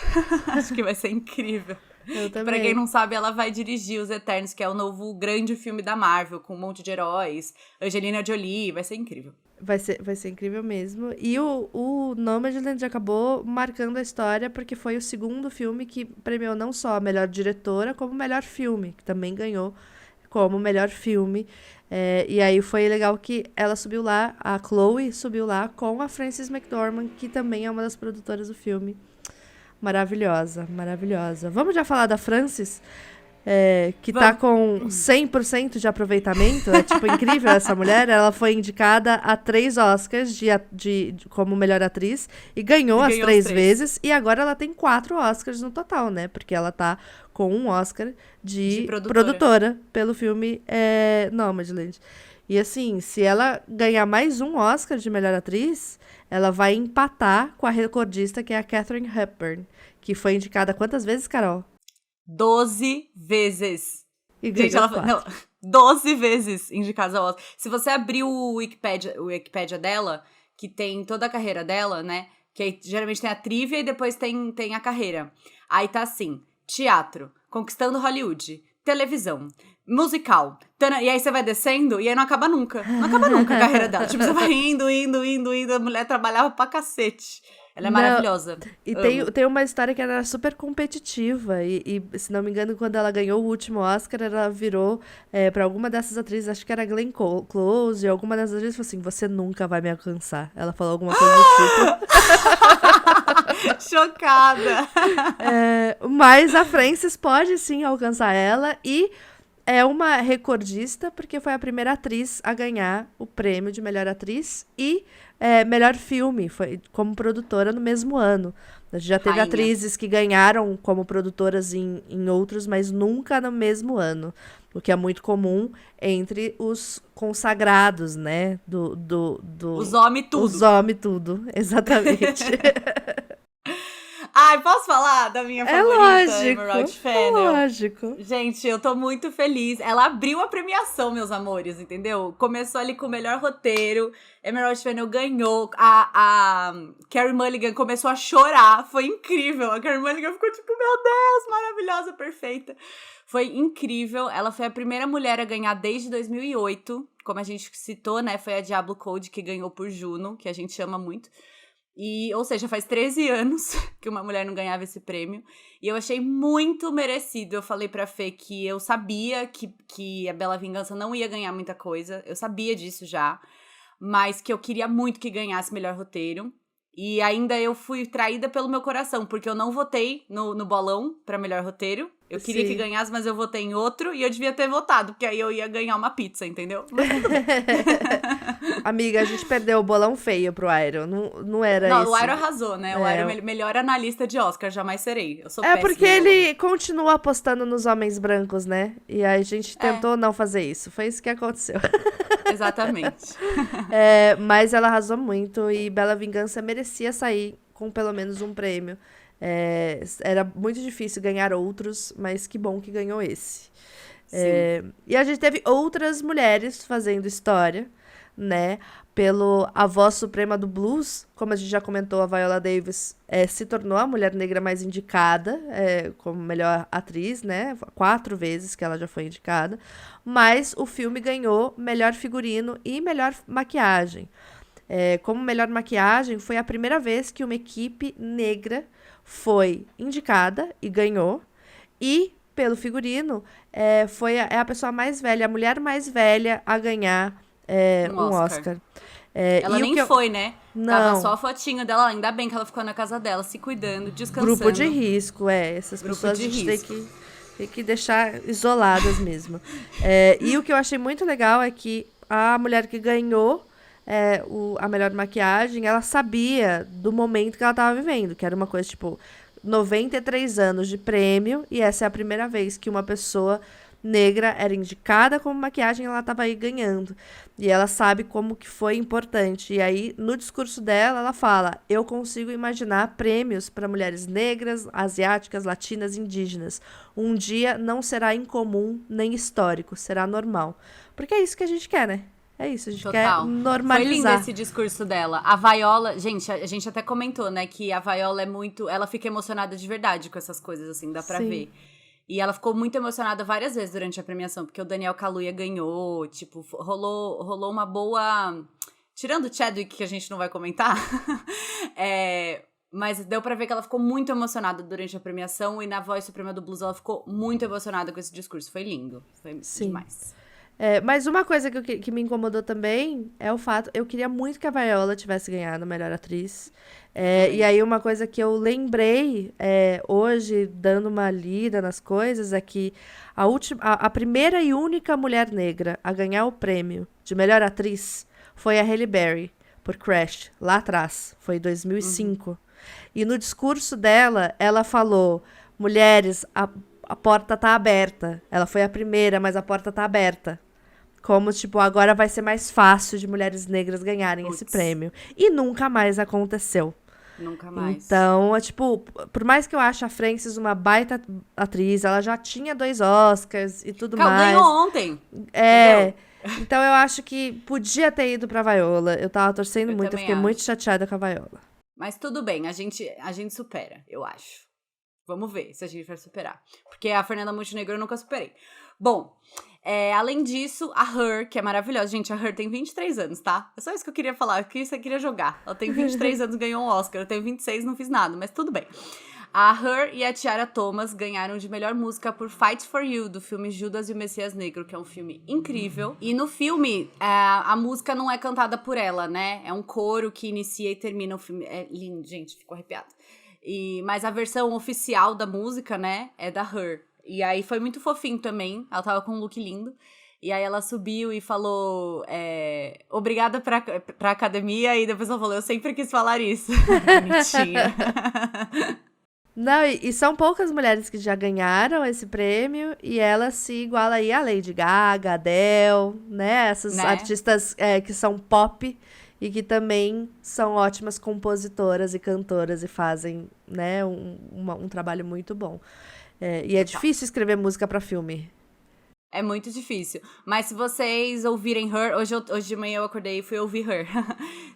Acho que vai ser incrível. Eu também. Pra quem não sabe, ela vai dirigir Os Eternos, que é o novo grande filme da Marvel, com um monte de heróis. Angelina Jolie, vai ser incrível. Vai ser incrível mesmo. E o Nomadland acabou marcando a história porque foi o segundo filme que premiou não só a melhor diretora, como o melhor filme, que também ganhou como melhor filme. E aí foi legal que ela subiu lá, a Chloe subiu lá com a Frances McDormand, que também é uma das produtoras do filme. Maravilhosa, maravilhosa. Vamos já falar da Frances? Que tá com 100% de aproveitamento. É, tipo, incrível essa mulher. Ela foi indicada a 3 Oscars como melhor atriz e ganhou as 3 vezes. E agora ela tem 4 Oscars no total, né? Porque ela tá com um Oscar de produtora pelo filme Nomadland. E assim, se ela ganhar mais um Oscar de melhor atriz, ela vai empatar com a recordista, que é a Katharine Hepburn, que foi indicada quantas vezes, Carol? 12 vezes. E Gente, ela não, 12 vezes indicada ao Oscar. Se você abrir o Wikipedia dela, que tem toda a carreira dela, né? Que aí, geralmente tem a trivia e depois tem a carreira. Aí tá assim, teatro, Conquistando Hollywood, televisão, musical. E aí você vai descendo e aí não acaba nunca. Não acaba nunca a carreira dela. Tipo, você vai indo. A mulher trabalhava pra cacete. Ela é maravilhosa. E tem uma história que ela era super competitiva. E, se não me engano, quando ela ganhou o último Oscar, ela virou pra alguma dessas atrizes, acho que era Glenn Close, e alguma dessas atrizes falou assim: você nunca vai me alcançar. Ela falou alguma coisa do tipo. Chocada. Mas a Frances pode sim alcançar ela e é uma recordista porque foi a primeira atriz a ganhar o prêmio de melhor atriz e melhor filme, foi como produtora no mesmo ano. A gente já teve atrizes que ganharam como produtoras em outros, mas nunca no mesmo ano. O que é muito comum entre os consagrados, né? Os homem tudo. Os homem tudo, exatamente. Ai, posso falar da minha favorita, Emerald Fennell? Lógico. Gente, eu tô muito feliz. Ela abriu a premiação, meus amores, entendeu? Começou ali com o melhor roteiro. Emerald Fennell ganhou. A Carey Mulligan começou a chorar. Foi incrível. A Carey Mulligan ficou tipo, meu Deus, maravilhosa, perfeita. Foi incrível. Ela foi a primeira mulher a ganhar desde 2008. Como a gente citou, né? Foi a Diablo Code que ganhou por Juno, que a gente ama muito. Ou seja, faz 13 anos que uma mulher não ganhava esse prêmio. E eu achei muito merecido. Eu falei pra Fê que eu sabia que a Bela Vingança não ia ganhar muita coisa. Eu sabia disso já. Mas que eu queria muito que ganhasse melhor roteiro. E ainda eu fui traída pelo meu coração, porque eu não votei no bolão pra melhor roteiro. Eu queria que ganhasse, mas eu votei em outro. E eu devia ter votado, porque aí eu ia ganhar uma pizza, entendeu? Mas tudo bem. Amiga, a gente perdeu o bolão feio pro Iron. Não era isso. Não, o Iron arrasou, né? O Iron é o melhor analista de Oscar, jamais serei. Eu sou péssima. Porque ele continua apostando nos homens brancos, né? E aí a gente tentou não fazer isso. Foi isso que aconteceu. Exatamente. Mas ela arrasou muito e Bela Vingança merecia sair com pelo menos um prêmio. Era muito difícil ganhar outros, mas que bom que ganhou esse. E a gente teve outras mulheres fazendo história né? Pelo a voz suprema do blues, como a gente já comentou, a Viola Davis se tornou a mulher negra mais indicada como melhor atriz, né? 4 vezes que ela já foi indicada. Mas o filme ganhou melhor figurino e melhor maquiagem. Como melhor maquiagem, foi a primeira vez que uma equipe negra foi indicada e ganhou. E, pelo figurino, foi a pessoa mais velha, a mulher mais velha a ganhar um Oscar. Ela nem foi, né? Não. Tava só a fotinha dela, ainda bem que ela ficou na casa dela, se cuidando, descansando. Grupo de risco, essas Grupo pessoas de a gente risco. tem que deixar isoladas mesmo. E o que eu achei muito legal é que a mulher que ganhou a melhor maquiagem, ela sabia do momento que ela tava vivendo, que era uma coisa, tipo, 93 anos de prêmio, e essa é a primeira vez que uma pessoa negra era indicada como maquiagem, ela tava aí ganhando. E ela sabe como que foi importante. E aí, no discurso dela, ela fala: eu consigo imaginar prêmios para mulheres negras, asiáticas, latinas, indígenas. Um dia não será incomum nem histórico, será normal. Porque é isso que a gente quer, né? É isso, a gente quer normalizar. Foi lindo esse discurso dela. A Viola, gente, a gente até comentou, né, que a Viola ela fica emocionada de verdade com essas coisas, assim, dá pra ver. E ela ficou muito emocionada várias vezes durante a premiação, porque o Daniel Kaluuya ganhou, tipo, rolou uma boa... Tirando o Chadwick, que a gente não vai comentar, mas deu pra ver que ela ficou muito emocionada durante a premiação, e na Voz Suprema do Blues ela ficou muito emocionada com esse discurso. Foi lindo, foi demais. Mas uma coisa que me incomodou também é o fato... Eu queria muito que a Viola tivesse ganhado a melhor atriz. E aí uma coisa que eu lembrei hoje, dando uma lida nas coisas, é que a primeira e única mulher negra a ganhar o prêmio de melhor atriz foi a Halle Berry, por Crash, lá atrás. Foi em 2005. E no discurso dela, ela falou: mulheres, a porta tá aberta. Ela foi a primeira, mas a porta tá aberta. Como, tipo, agora vai ser mais fácil de mulheres negras ganharem esse prêmio. E nunca mais aconteceu. Nunca mais. Então, tipo, por mais que eu ache a Frances uma baita atriz, ela já tinha 2 Oscars e tudo mais. Ela ganhou ontem. Então eu acho que podia ter ido pra Viola. Eu tava torcendo muito, eu fiquei muito chateada com a Viola. Mas tudo bem, a gente supera, eu acho. Vamos ver se a gente vai superar. Porque a Fernanda Montenegro eu nunca superei. Bom, além disso, a Her, que é maravilhosa. Gente, a Her tem 23 anos, tá? É só isso que eu queria falar, que isso eu queria jogar. Ela tem 23 anos, ganhou um Oscar. Eu tenho 26, não fiz nada, mas tudo bem. A Her e a Tiara Thomas ganharam de melhor música por Fight For You, do filme Judas e o Messias Negro, que é um filme incrível. E no filme, a música não é cantada por ela, né? É um coro que inicia e termina o filme. É lindo, gente, fico arrepiada. Mas a versão oficial da música, né, é da Her. E aí foi muito fofinho também. Ela tava com um look lindo. E aí ela subiu e falou obrigada pra academia. E depois ela falou: eu sempre quis falar isso. Bonitinha. Não, e são poucas mulheres que já ganharam esse prêmio. E ela se iguala aí a Lady Gaga, Adele, né? Essas artistas que são pop e que também são ótimas compositoras e cantoras e fazem, né, um trabalho muito bom. E é difícil escrever música pra filme. É muito difícil. Mas se vocês ouvirem Her... Hoje de manhã eu acordei e fui ouvir Her.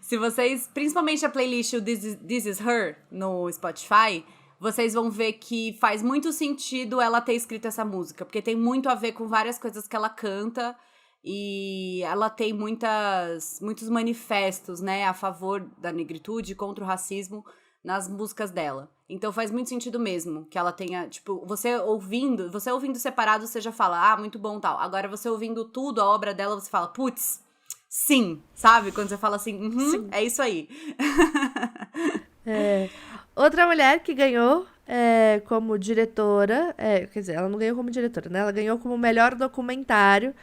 Se vocês... Principalmente a playlist This Is Her no Spotify, vocês vão ver que faz muito sentido ela ter escrito essa música. Porque tem muito a ver com várias coisas que ela canta. E ela tem muitos manifestos, né? A favor da negritude, contra o racismo nas músicas dela. Então faz muito sentido mesmo que ela tenha, tipo, você ouvindo separado, você já fala, muito bom, tal. Agora você ouvindo tudo, a obra dela, você fala, putz, sim, sabe? Quando você fala assim, é isso aí. Outra mulher que ganhou como diretora, quer dizer, ela não ganhou como diretora, né? Ela ganhou como melhor documentário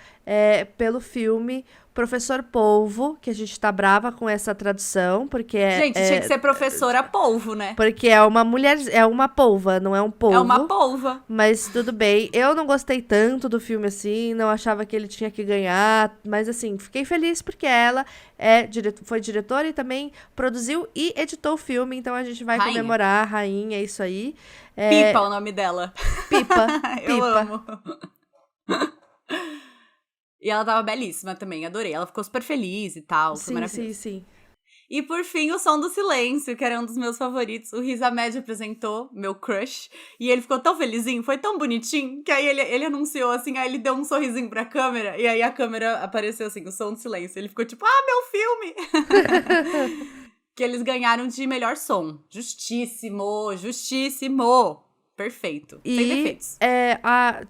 pelo filme Professor Polvo, que a gente tá brava com essa tradução, porque Gente, tinha que ser Professora Polvo, né? Porque é uma mulher, é uma polva, não é um polvo. É uma polva. Mas tudo bem. Eu não gostei tanto do filme assim, não achava que ele tinha que ganhar, mas assim, fiquei feliz porque ela foi diretora e também produziu e editou o filme, então a gente vai comemorar a rainha, é isso aí. Pipa o nome dela. Pipa. Eu amo. E ela tava belíssima também, adorei. Ela ficou super feliz e tal, foi Sim, maravilhoso. sim. E por fim, o Som do Silêncio, que era um dos meus favoritos. O Riz Ahmed apresentou, meu crush. E ele ficou tão felizinho, foi tão bonitinho, que aí ele anunciou assim, aí ele deu um sorrisinho pra câmera, e aí a câmera apareceu assim, o Som do Silêncio. Ele ficou tipo, meu filme! Que eles ganharam de melhor som. Justíssimo, justíssimo! Perfeito, sem defeitos.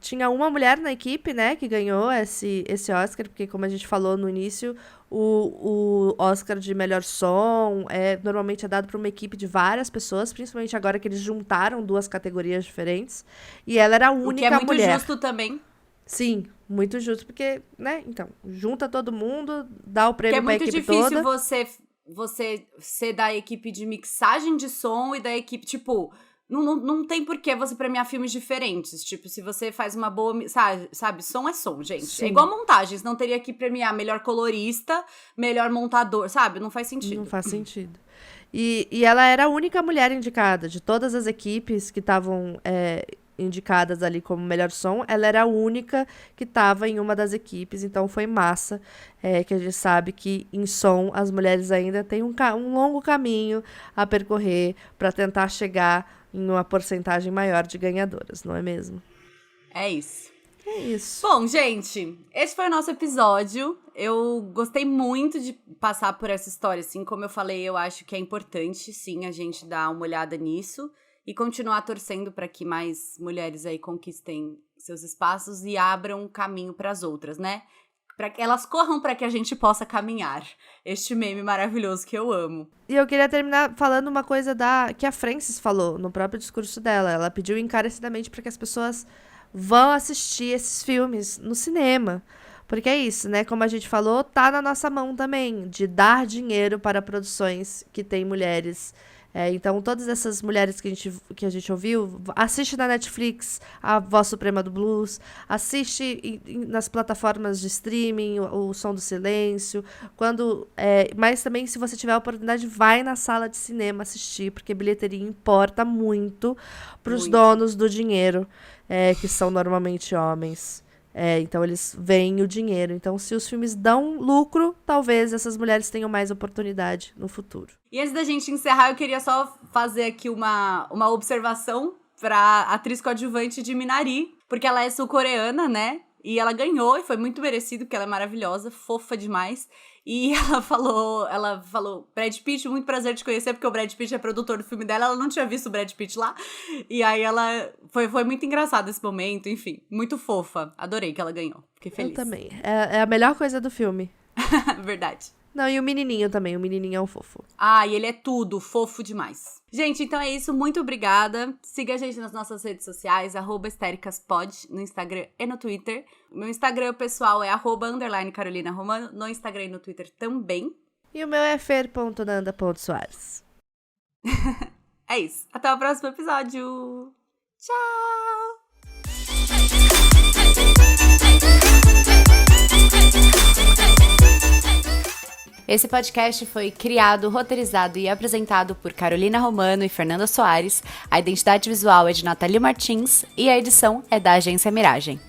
Tinha uma mulher na equipe, né, que ganhou esse Oscar, porque como a gente falou no início, o Oscar de melhor som normalmente é dado para uma equipe de várias pessoas, principalmente agora que eles juntaram 2 categorias diferentes, e ela era a única mulher. O que é muito justo também. Sim, muito justo, porque, né, então, junta todo mundo, dá o prêmio pra equipe toda. Porque é muito difícil você ser da equipe de mixagem de som e da equipe, tipo... Não tem por que você premiar filmes diferentes. Tipo, se você faz uma boa... Sabe? Som é som, gente. Sim. É igual montagens. Não teria que premiar melhor colorista, melhor montador, sabe? Não faz sentido. Não faz sentido. E ela era a única mulher indicada. De todas as equipes que estavam indicadas ali como melhor som, ela era a única que estava em uma das equipes. Então foi massa. Que a gente sabe que em som as mulheres ainda têm um longo caminho a percorrer para tentar chegar em uma porcentagem maior de ganhadoras, não é mesmo? É isso. É isso. Bom, gente, esse foi o nosso episódio. Eu gostei muito de passar por essa história, assim, como eu falei, eu acho que é importante, sim, a gente dar uma olhada nisso e continuar torcendo para que mais mulheres aí conquistem seus espaços e abram caminho para as outras, né? Para que elas corram para que a gente possa caminhar. Este meme maravilhoso que eu amo. E eu queria terminar falando uma coisa que a Frances falou no próprio discurso dela. Ela pediu encarecidamente para que as pessoas vão assistir esses filmes no cinema. Porque é isso, né? Como a gente falou, tá na nossa mão também, de dar dinheiro para produções que têm mulheres. Então, todas essas mulheres que a gente ouviu, assiste na Netflix a Voz Suprema do Blues, assiste nas plataformas de streaming o Som do Silêncio, mas também, se você tiver a oportunidade, vai na sala de cinema assistir, porque bilheteria importa muito para os donos do dinheiro, que são normalmente homens. Então, eles veem o dinheiro. Então, se os filmes dão lucro, talvez essas mulheres tenham mais oportunidade no futuro. E antes da gente encerrar, eu queria só fazer aqui uma observação pra atriz coadjuvante de Minari, porque ela é sul-coreana, né? E ela ganhou, e foi muito merecido, porque ela é maravilhosa, fofa demais. E ela falou, Brad Pitt, muito prazer te conhecer, porque o Brad Pitt é produtor do filme dela, ela não tinha visto o Brad Pitt lá. E aí foi muito engraçado esse momento, enfim, muito fofa. Adorei que ela ganhou, fiquei feliz. Eu também. É a melhor coisa do filme. Verdade. Não, e o menininho também, o menininho é um fofo. Ah, e ele é tudo, fofo demais. Gente, então é isso, muito obrigada. Siga a gente nas nossas redes sociais, @hystericaspod, no Instagram e no Twitter. Meu Instagram pessoal é @_Carolina Romano, no Instagram e no Twitter também. E o meu é fer.nanda.soares. É isso, até o próximo episódio. Tchau! Esse podcast foi criado, roteirizado e apresentado por Carolina Romano e Fernanda Soares. A identidade visual é de Nathalie Martins e a edição é da Agência Miragem.